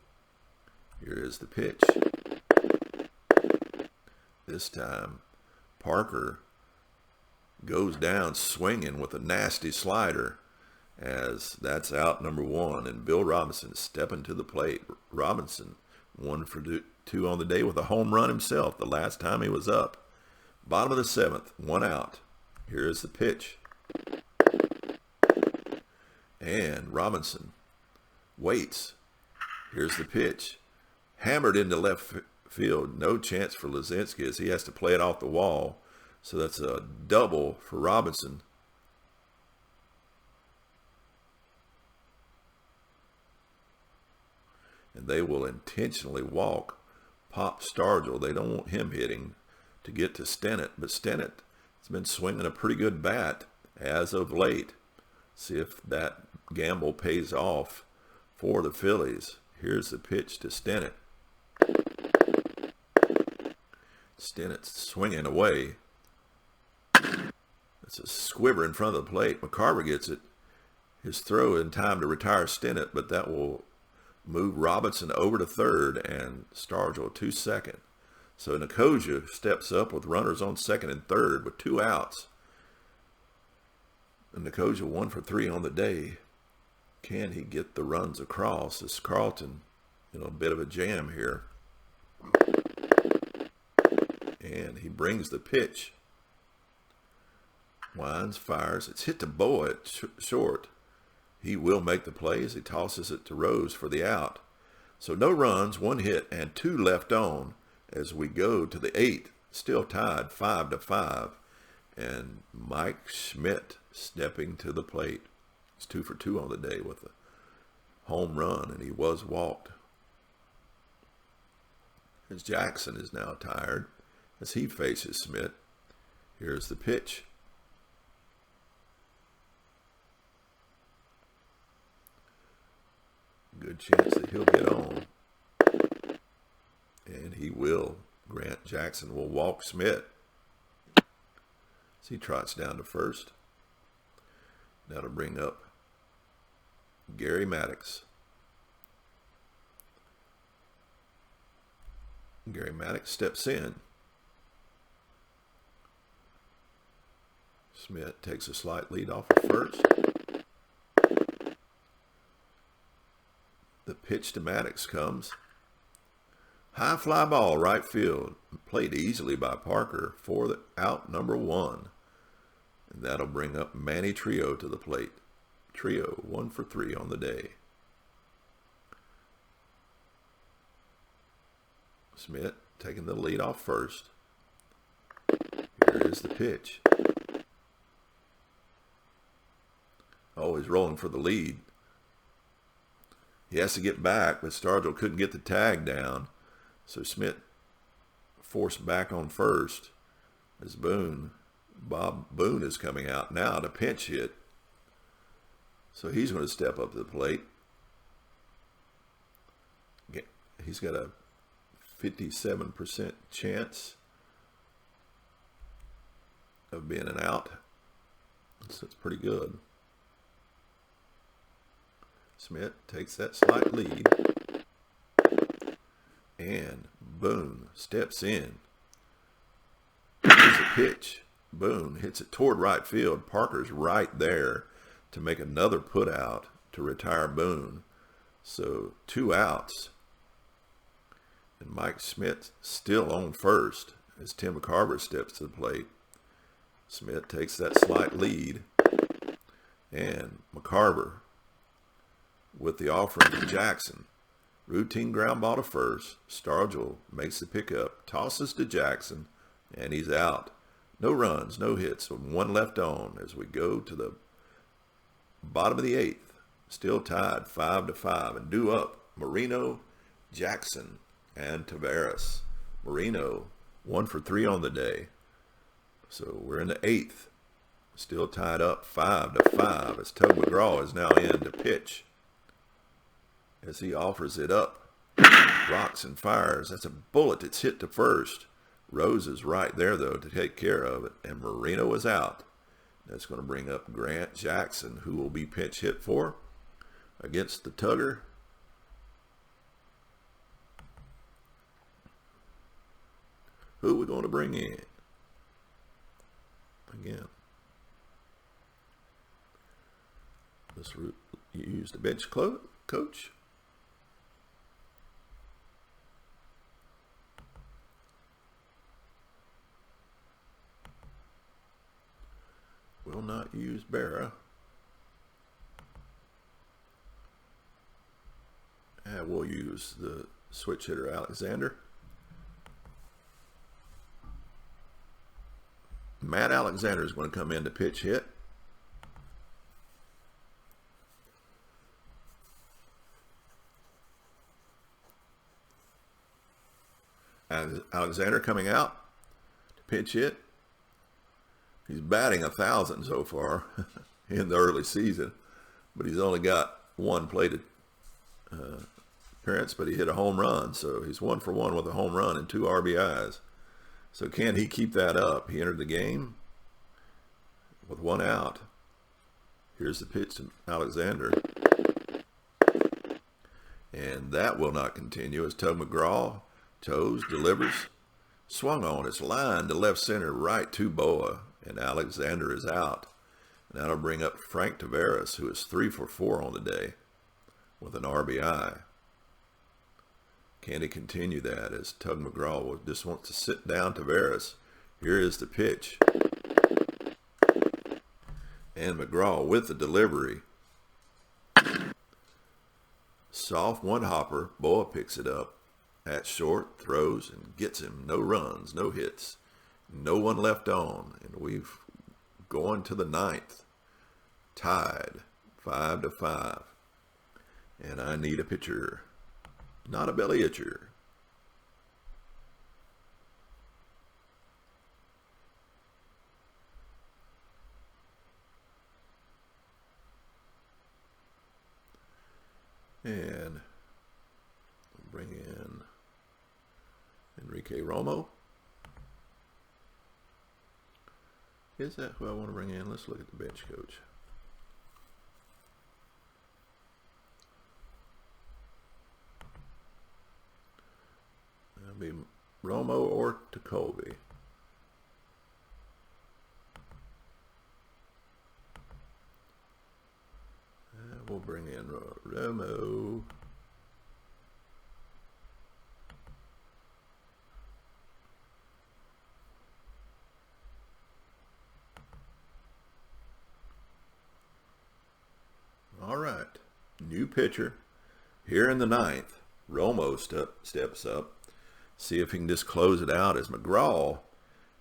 Here is the pitch. This time, Parker goes down swinging with a nasty slider, as that's out number 1, and Bill Robinson is stepping to the plate. Robinson 1 for 2 on the day with a home run himself the last time he was up. Bottom of the 7th, 1 out. Here is the pitch. And Robinson waits. Here's the pitch. Hammered into left field. No chance for Lazinski as he has to play it off the wall. So that's a double for Robinson. And they will intentionally walk Pop Stargell. They don't want him hitting to get to Stennett. But Stennett has been swinging a pretty good bat as of late. See if that gamble pays off for the Phillies. Here's the pitch to Stennett. Stennett's swinging away. It's a squibber in front of the plate. Mccarver gets it. His throw in time to retire Stennett, but that will move Robinson over to third and Stargell to second. So Nicosia steps up with runners on second and third with 2 outs. And Nicosia 1 for 3 on the day. Can he get the runs across? This Carlton, a bit of a jam here. And he brings the pitch. Wines, fires. It's hit to Boa at short. He will make the play as he tosses it to Rose for the out. So no runs, 1 hit, and 2 left on as we go to the 8th. Still tied 5-5. And Mike Schmidt stepping to the plate. It's 2 for 2 on the day with a home run, and he was walked. As Jackson is now tired as he faces Schmidt. Here's the pitch. Good chance that he'll get on. And he will. Grant Jackson will walk Schmidt. As he trots down to first. That'll bring up Gary Maddox. Gary Maddox steps in. Schmidt takes a slight lead off at first. The pitch to Maddox comes. High fly ball, right field. Played easily by Parker for the out number 1. And that'll bring up Manny Trio to the plate. Trio 1 for 3 on the day. Schmidt taking the lead off first. Here is the pitch. Oh, he's rolling for the lead. He has to get back, but Stargell couldn't get the tag down. So Schmidt forced back on first as Bob Boone is coming out now to pinch hit. So he's going to step up to the plate. He's got a 57% chance of being an out. So it's pretty good. Schmidt takes that slight lead. And Boone steps in. Here's a pitch. Boone hits it toward right field. Parker's right there to make another put out to retire Boone. So 2 outs. And Mike Schmidt still on first as Tim Mccarver steps to the plate. Schmidt takes that slight lead. And Mccarver with the offering to Jackson. Routine ground ball to first. Stargell makes the pickup, tosses to Jackson, and he's out. No runs, no hits, with 1 left on as we go to the bottom of the 8th. Still tied 5-5, and due up Marino, Jackson, and Taveras. Marino 1 for 3 on the day. So we're in the 8th. Still tied up 5-5 as Tug McGraw is now in to pitch. As he offers it up, rocks and fires. That's a bullet that's hit to first. Rose is right there, though, to take care of it, and Marino is out. That's going to bring up Grant Jackson, who will be pinch hit for against the Tugger. Who are we going to bring in? Again, let's use the bench coach. Will not use Bert. We'll use the switch hitter Alexander. Matt Alexander is going to come in to pitch hit. Alexander coming out to pitch hit. He's batting 1,000 so far in the early season, but he's only got one plate appearance, but he hit a home run. So he's 1 for 1 with a home run and 2 RBIs. So can he keep that up? He entered the game with 1 out. Here's the pitch to Alexander. And that will not continue as Tug McGraw toes, delivers, swung on. It's line to left center, right to Boa, and Alexander is out. And that'll bring up Frank Taveras, who is 3 for 4 on the day with an RBI. Can he continue that as Tug McGraw just wants to sit down Taveras? Here is the pitch. And McGraw with the delivery. Soft one hopper. Boa picks it up at short, throws, and gets him. No runs, no hits. No one left on. And we've gone to the 9th. Tied 5-5. And I need a pitcher. Not a belly itcher. And bring in Enrique Romo. Is that who I want to bring in? Let's look at the bench coach. That'll be Romo or Jacoby. We'll bring in Romo. All right, new pitcher here in the 9th. Romo steps up. See if he can just close it out as McGraw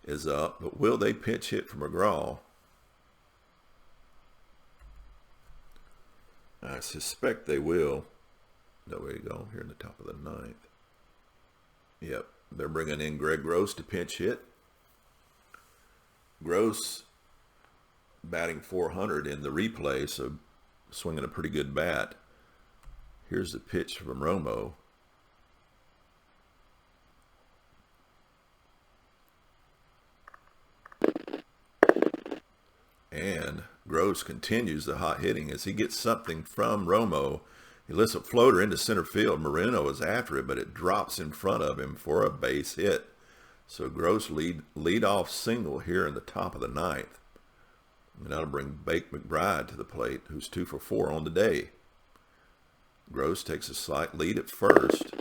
is up. But will they pitch hit for McGraw? I suspect they will. There we go, here in the top of the 9th. Yep, they're bringing in Greg Gross to pinch hit. Gross batting 400 in the replay, so swinging a pretty good bat. Here's the pitch from Romo. And Gross continues the hot hitting as he gets something from Romo. He lifts a floater into center field. Moreno is after it, but it drops in front of him for a base hit. So Gross lead off single here in the top of the 9th. And that'll bring Bake McBride to the plate, who's 2 for 4 on the day. Gross takes a slight lead at first.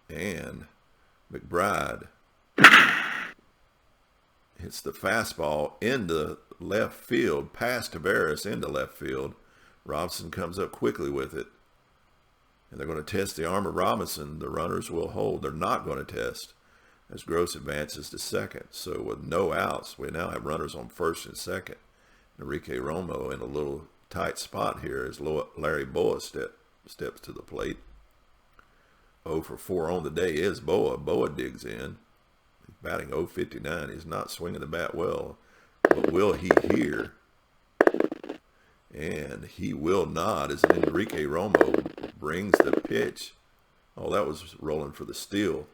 And McBride hits the fastball into left field, past Taveras into left field. Robinson comes up quickly with it. And they're going to test the arm of Robinson. The runners will hold. They're not going to test as Gross advances to second. So with no outs, we now have runners on first and second. Enrique Romo in a little tight spot here as Larry Boa steps to the plate. 0 for 4 on the day is Boa. Boa digs in. Batting .059. He's not swinging the bat well. But will he here? And he will not as Enrique Romo brings the pitch. Oh, that was rolling for the steal.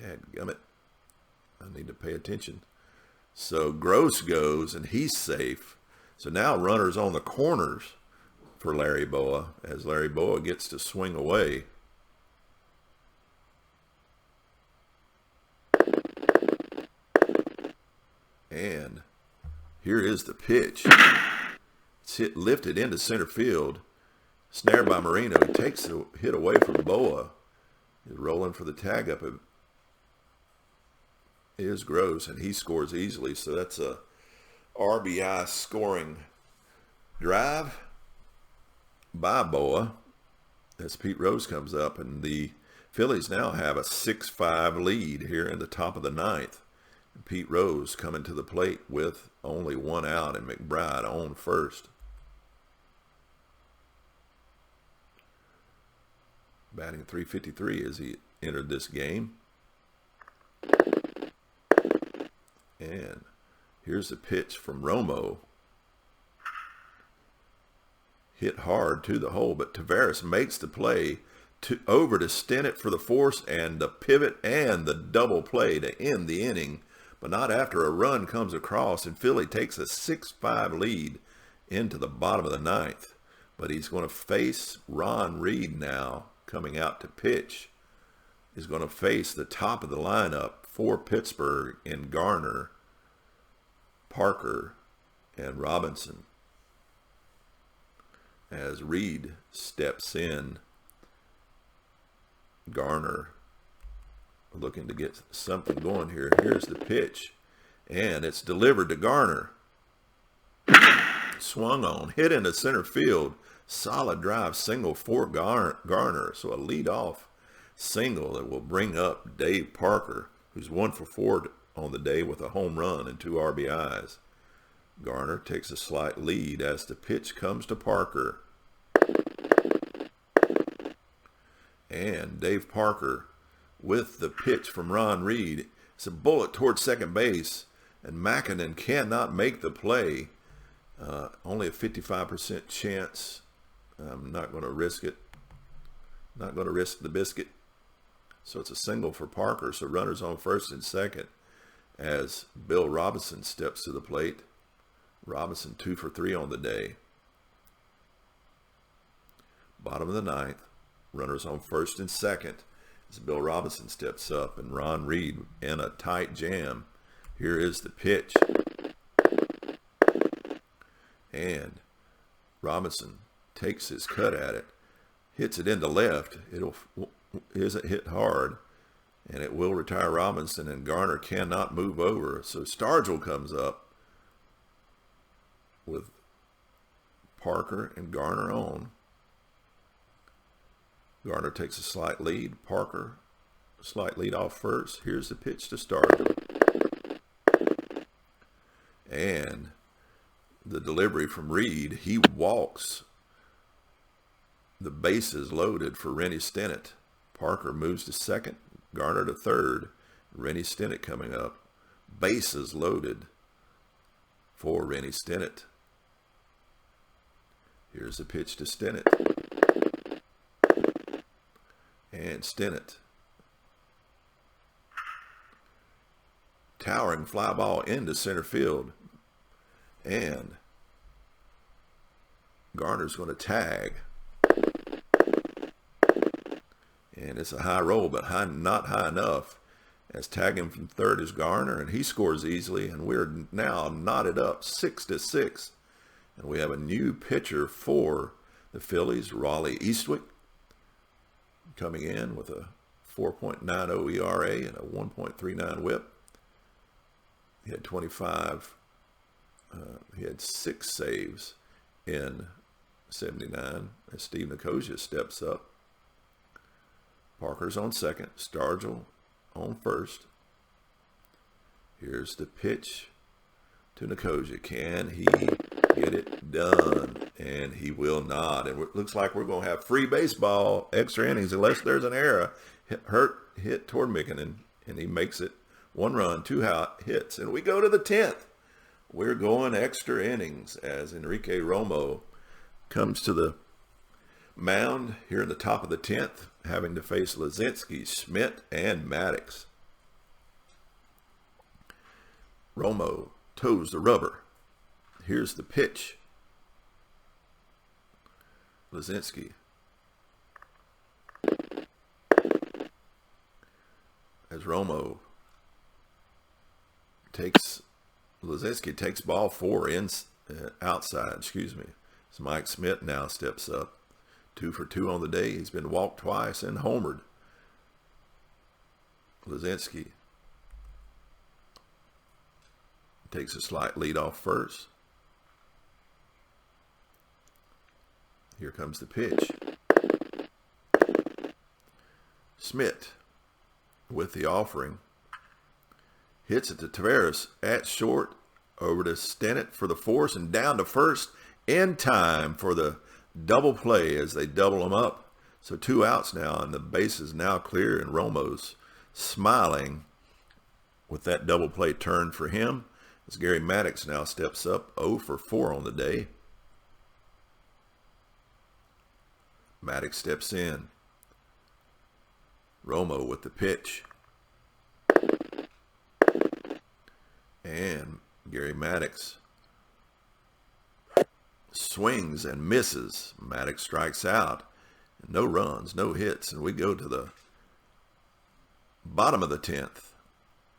Dadgummit. I need to pay attention. So Gross goes, and he's safe. So now runners on the corners for Larry Boa, as Larry Boa gets to swing away. And here is the pitch. It's lifted into center field. Snared by Marino. He takes the hit away from Boa. He's rolling for the tag up. It is Gross, and he scores easily. So that's a RBI scoring drive by Boa as Pete Rose comes up, and the Phillies now have a 6-5 lead here in the top of the ninth. And Pete Rose coming to the plate with only one out, and McBride on first. Batting .353 as he entered this game. And here's the pitch from Romo. Hit hard to the hole, but Taveras makes the play over to Stennett for the force and the pivot and the double play to end the inning. But not after a run comes across, and Philly takes a 6-5 lead into the bottom of the ninth. But he's going to face Ron Reed now, coming out to pitch. He's going to face the top of the lineup for Pittsburgh in Garner, Parker, and Robinson. As Reed steps in, Garner looking to get something going here. Here's the pitch, and it's delivered to Garner. Swung on, hit into center field. Solid drive single for Garner. So a leadoff single that will bring up Dave Parker, who's 1 for 4 on the day with a home run and 2 RBIs. Garner takes a slight lead as the pitch comes to Parker. And Dave Parker with the pitch from Ron Reed. It's a bullet towards second base, and Mackinnon cannot make the play. Only a 55% chance. I'm not going to risk it. Not going to risk the biscuit. So it's a single for Parker. So runners on first and second as Bill Robinson steps to the plate. Robinson 2 for 3 on the day. Bottom of the ninth. Runners on first and second as Bill Robinson steps up, and Ron Reed in a tight jam. Here is the pitch. And Robinson takes his cut at it, hits it into left. Isn't hit hard, and it will retire Robinson, and Garner cannot move over. So Stargell comes up with Parker and Garner on. Garner takes a slight lead. Parker, slight lead off first. Here's the pitch to Stargell. And the delivery from Reed, he walks. The bases loaded for Rennie Stennett. Parker moves to second, Garner to third. Rennie Stennett coming up. Bases loaded for Rennie Stennett. Here's the pitch to Stennett. And Stennett. Towering fly ball into center field. And Garner's going to tag. And it's a high roll, but not high enough. As tagging from third is Garner, and he scores easily, and we're now knotted up 6-6. And we have a new pitcher for the Phillies, Raleigh Eastwick, coming in with a 4.90 ERA and a 1.39 WHIP. He had 25. He had 6 saves in 79 as Steve Nicosia steps up. Parker's on second. Stargell on first. Here's the pitch to Nicosia. Can he get it done? And he will not. And it looks like we're going to have free baseball, extra innings, unless there's an error. Hit toward Mackinnon, and he makes it 1 run, 2 hits. And we go to the 10th. We're going extra innings as Enrique Romo comes to the mound here in the top of the 10th, having to face Lazinski, Schmidt, and Maddox. Romo toes the rubber. Here's the pitch. Lazinski. As Romo takes, Lazinski takes ball 4 outside, So Mike Smith now steps up. 2 for 2 on the day. He's been walked twice and homered. Lazinski takes a slight lead off first. Here comes the pitch. Smith with the offering. Hits it to Tavares at short. Over to Stennett for the force and down to first in time for the double play as they double them up. So 2 outs now and the base is now clear and Romo's smiling with that double play turn for him. As Gary Maddox now steps up 0 for 4 on the day. Maddox steps in. Romo with the pitch. And Gary Maddox swings and misses. Maddox strikes out. No runs, no hits, and we go to the bottom of the 10th.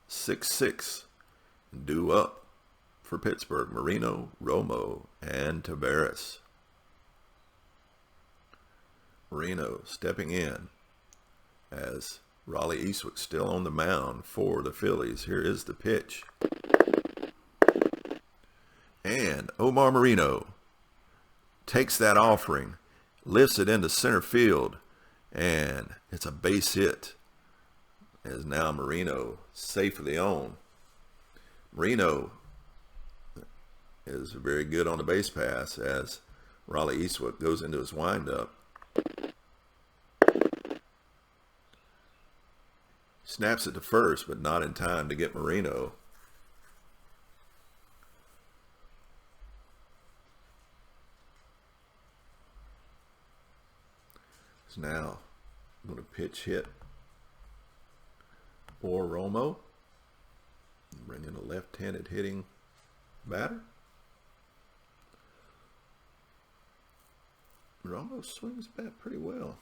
6-6. Due up for Pittsburgh. Marino, Romo, and Tavares. Marino stepping in as Raleigh Eastwick still on the mound for the Phillies. Here is the pitch. And Omar Marino takes that offering, lifts it into center field, and it's a base hit. As now Marino safely on. Marino is very good on the base pass as Raleigh Eastwick goes into his windup. Snaps it to first, but not in time to get Marino. So now I'm going to pitch hit for Romo. Bring in a left-handed hitting batter. Romo swings bat pretty well.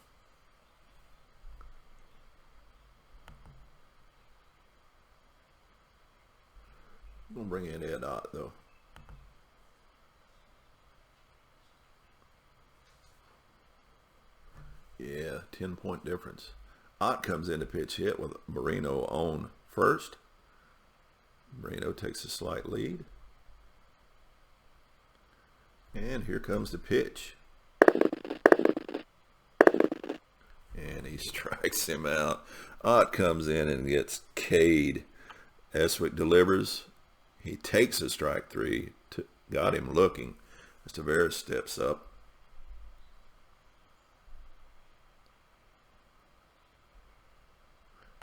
I'm going to bring in Ed Ott, though. Yeah, 10-point difference. Ott comes in to pitch hit with Marino on first. Marino takes a slight lead. And here comes the pitch. And he strikes him out. Ott comes in and gets K'd. Eswick delivers. He takes a strike 3. Got him looking. As Tavares steps up.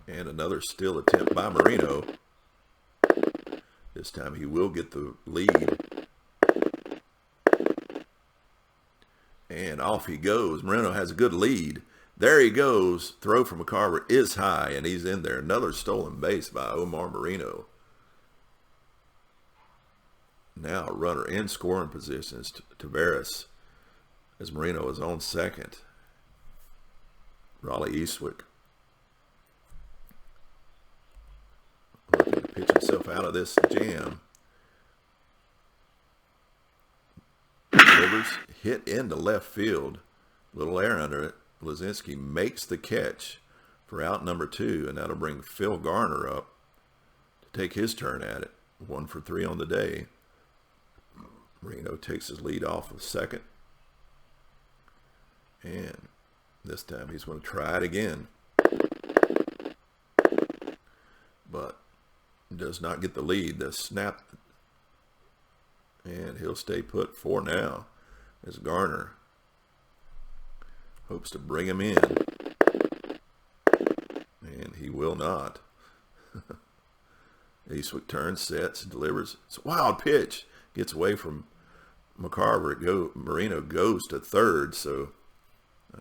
And another still attempt by Marino. This time he will get the lead. And off he goes. Marino has a good lead. There he goes. Throw from Mccarver is high, and he's in there. Another stolen base by Omar Marino. Now a runner in scoring position is Tavares as Marino is on second. Raleigh Eastwick looking to pitch himself out of this jam. Delivers, hit into left field. Little air under it. Lazinski makes the catch for out number 2, and that'll bring Phil Garner up to take his turn at it. 1 for 3 on the day. Marino takes his lead off of second. And this time he's going to try it again. But does not get the lead. The snap. And he'll stay put for now as Garner hopes to bring him in. And he will not. Eastwick turns, sets, delivers. It's a wild pitch. Gets away from Mccarver. Marino goes to third, so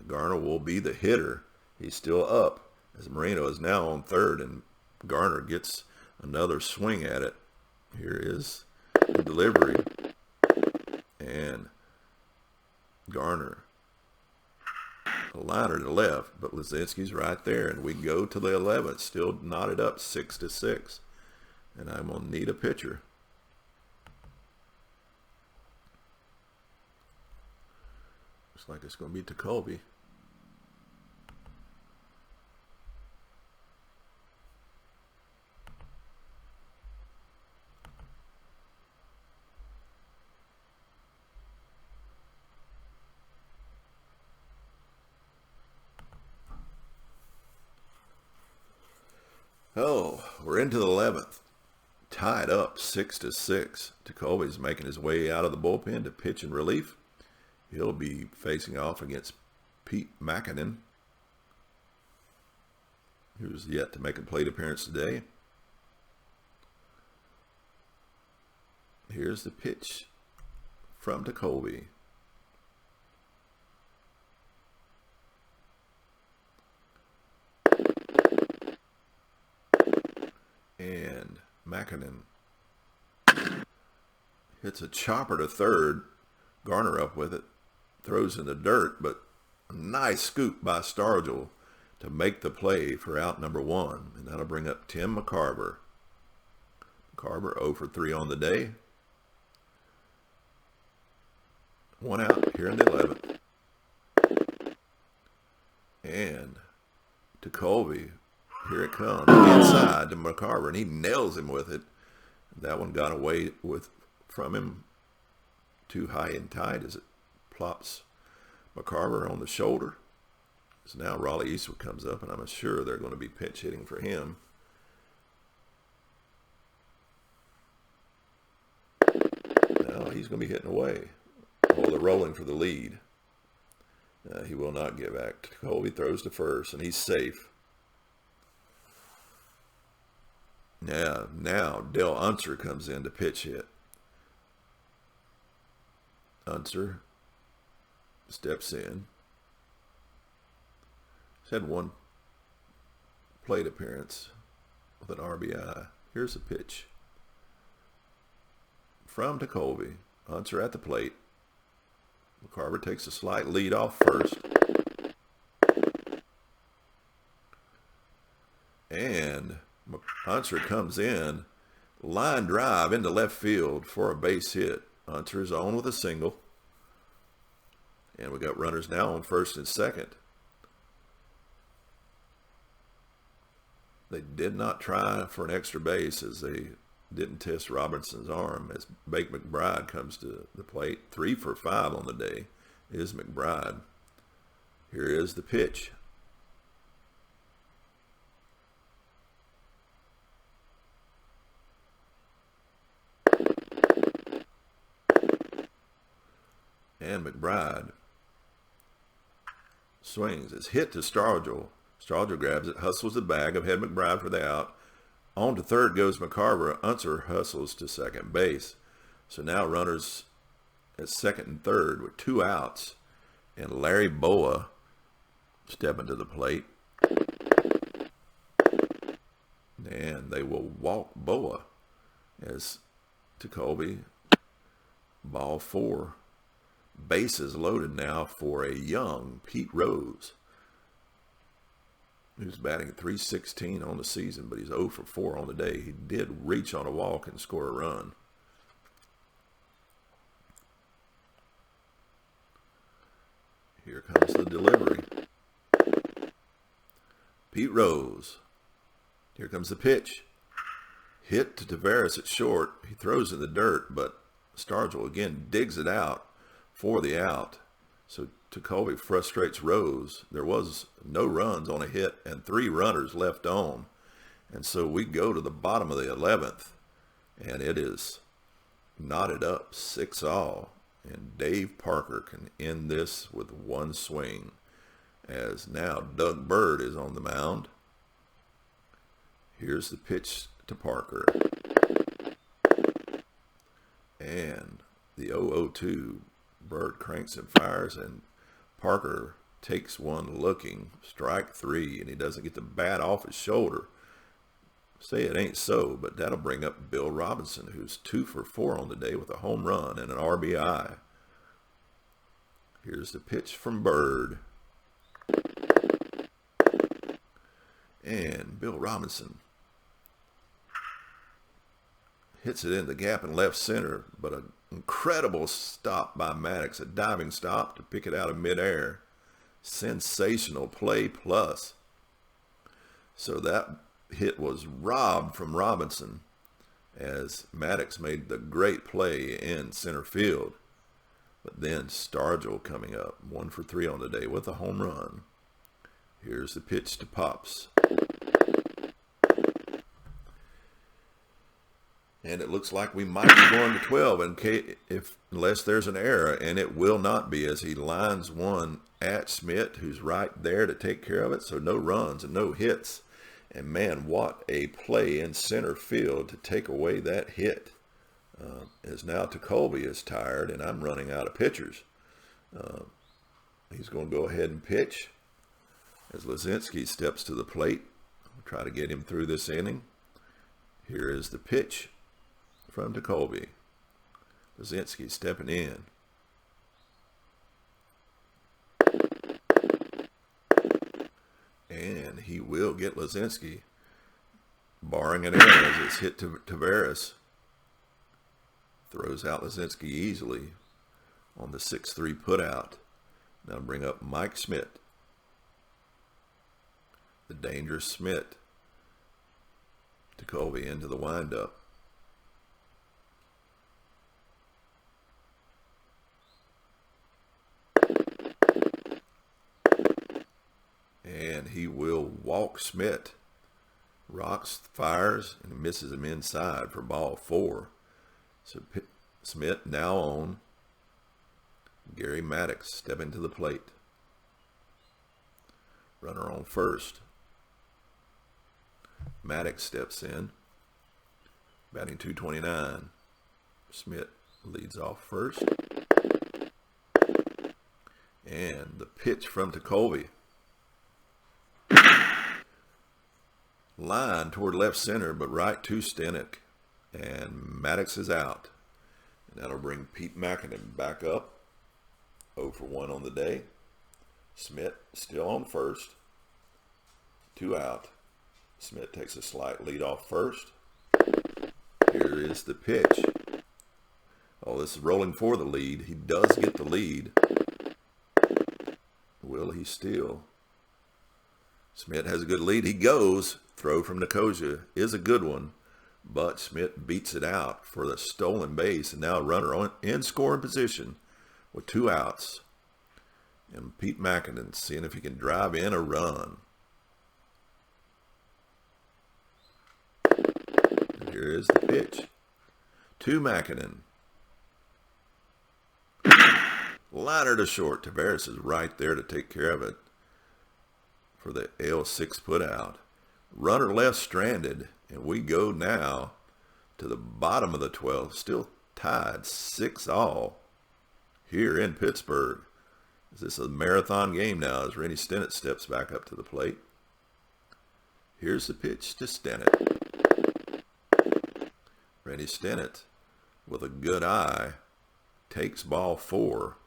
Garner will be the hitter. He's still up as Marino is now on third, and Garner gets another swing at it. Here is the delivery. And Garner, a liner to the left, but Lazinski's right there, and we go to the 11th, still knotted up 6-6, and I'm gonna need a pitcher. Looks like it's gonna be Jacoby. Oh, we're into the 11th. Tied up 6-6. Jacoby's making his way out of the bullpen to pitch in relief. He'll be facing off against Pete Mackinnon, who's yet to make a plate appearance today. Here's the pitch from Jacoby. And Mackinnon hits a chopper to third. Garner up with it. Throws in the dirt, but a nice scoop by Stargell to make the play for out number 1. And that'll bring up Tim Mccarver. Mccarver 0 for 3 on the day. 1 out here in the 11th. And Jacoby, here it comes, inside to Mccarver, and he nails him with it. That one got away from him too high and tight as it plops Mccarver on the shoulder. So now Raleigh Eastwood comes up, and I'm sure they're going to be pinch hitting for him. Now he's going to be hitting away. Oh, they're rolling for the lead. He will not give back. Jacoby throws to first, and he's safe. Now Dale Unser comes in to pitch hit. Unser steps in. He's had 1 plate appearance with an RBI. Here's a pitch from Jacoby. Unser at the plate. Mccarver takes a slight lead off first. And Unser comes in, line drive into left field for a base hit. Unser is on with a single. And we got runners now on first and second. They did not try for an extra base as they didn't test Robinson's arm as Bake McBride comes to the plate. 3 for 5 on the day is McBride. Here is the pitch. And McBride swings. It's hit to Stargell. Stargell grabs it, hustles the bag, ahead McBride for the out. On to third goes Mccarver. Unser hustles to second base. So now runners at second and third with 2 outs. And Larry Boa stepping to the plate. And they will walk Boa as Jacoby, ball 4. Bases loaded now for a young Pete Rose, who's batting at .316 on the season, but he's 0 for 4 on the day. He did reach on a walk and score a run. Here comes the delivery. Pete Rose. Here comes the pitch. Hit to Tavares at short. He throws in the dirt, but Stargell again digs it out for the out. So Jacoby frustrates Rose. There was no runs on a hit and 3 runners left on. And so we go to the bottom of the 11th, and it is knotted up 6-all. And Dave Parker can end this with 1 swing, as now Doug Bert is on the mound. Here's the pitch to Parker. And the 0-0-2, Bert cranks and fires, and Parker takes one looking, strike 3, and he doesn't get the bat off his shoulder. Say it ain't so, but that'll bring up Bill Robinson, who's 2 for 4 on the day with a home run and an RBI. Here's the pitch from Bert. And Bill Robinson hits it in the gap in left center, but an incredible stop by Maddox, a diving stop to pick it out of midair. Sensational play plus. So that hit was robbed from Robinson as Maddox made the great play in center field. But then Stargell coming up, 1 for 3 on the day with a home run. Here's the pitch to Pops. And it looks like we might be going to 12 unless there's an error, and it will not be, as he lines one at Schmidt, who's right there to take care of it. So no runs and no hits. And man, what a play in center field to take away that hit. As now Tekulve is tired, and I'm running out of pitchers. He's going to go ahead and pitch as Lazinski steps to the plate. I'll try to get him through this inning. Here is the pitch from Tekulve. Lazinski stepping in. And he will get Lazinski, barring an error as it's hit to Tavares. Throws out Lazinski easily on the 6-3 putout. Now bring up Mike Schmidt. The dangerous Schmidt. Tekulve into the windup. And he will walk Schmidt. Rocks, fires, and misses him inside for ball 4. So Schmidt now on. Gary Maddox stepping to the plate. Runner on first. Maddox steps in. Batting .229. Schmidt leads off first. And the pitch from Tekulve. Line toward left center, but right to Stenick. And Maddox is out. And that'll bring Pete McAdam back up. 0 for 1 on the day. Schmidt still on first. 2 out. Schmidt takes a slight lead off first. Here is the pitch. Oh, this is rolling for the lead. He does get the lead. Will he steal? Schmidt has a good lead. He goes. Throw from Nicosia is a good one. But Schmidt beats it out for the stolen base. And now a runner in scoring position with 2 outs. And Pete McAdam seeing if he can drive in a run. And here is the pitch to McAdam. Liner to short. Tavares is right there to take care of it for the L6 putout. Runner left stranded. And we go now to the bottom of the 12th. Still tied 6-all here in Pittsburgh. Is this a marathon game now as Rennie Stennett steps back up to the plate? Here's the pitch to Stennett. Rennie Stennett with a good eye takes ball 4.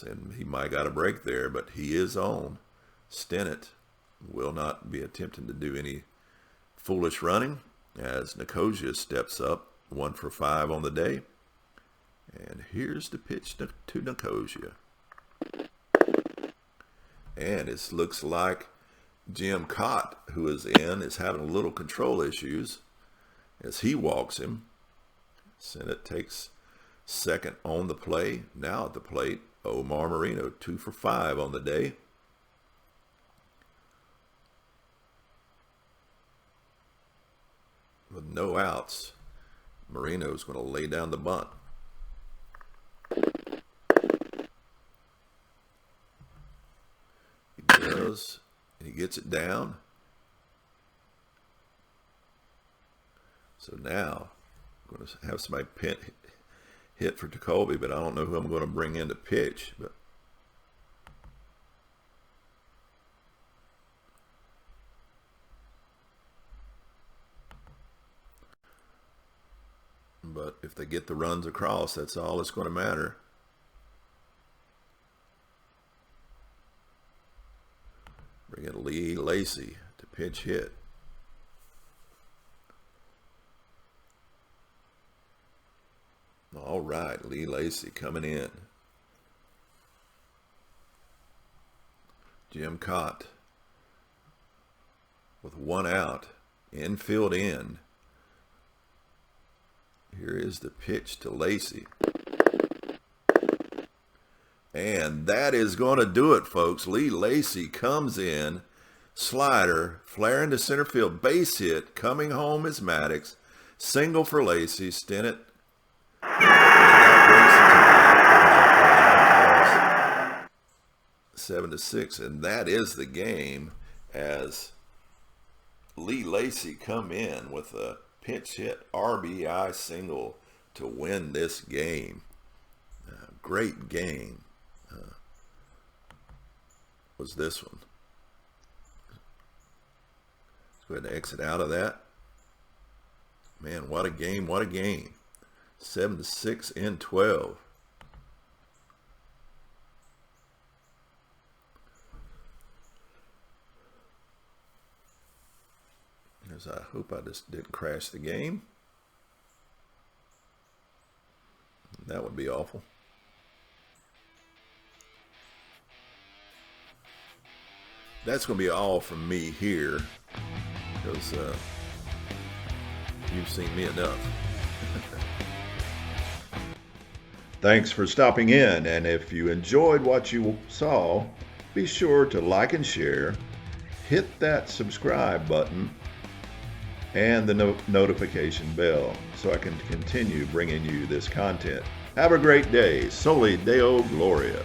And he might got a break there, but he is on. Stennett will not be attempting to do any foolish running as Nicosia steps up 1 for 5 on the day. And here's the pitch to Nicosia. And it looks like Jim Cott, who is having a little control issues as he walks him. Stennett takes second on the play. Now at the plate, Omar Marino, 2 for 5 on the day. With no outs, Marino's going to lay down the bunt. He does, and he gets it down. So now, I'm going to have somebody hit for Tekulve, but I don't know who I'm going to bring in to pitch. But But if they get the runs across, that's all that's going to matter. Bring in Lee Lacy to pinch hit. All right, Lee Lacy coming in. Jim Cott with one out, infield in. Here is the pitch to Lacy. And that is going to do it, folks. Lee Lacy comes in, slider, flaring to center field, base hit, coming home is Maddox, single for Lacy, Stennett. And that brings the tie 7-6, and that is the game as Lee Lacy come in with a pinch hit RBI single to win this game. Great game was this one. Let's go ahead and exit out of that. Man, what a game, what a game. 7-6 in 12. As I hope I just didn't crash the game. That would be awful. That's going to be all from me here, because you've seen me enough. Thanks for stopping in, and if you enjoyed what you saw, be sure to like and share, hit that subscribe button, and the notification bell so I can continue bringing you this content. Have a great day. Soli Deo Gloria.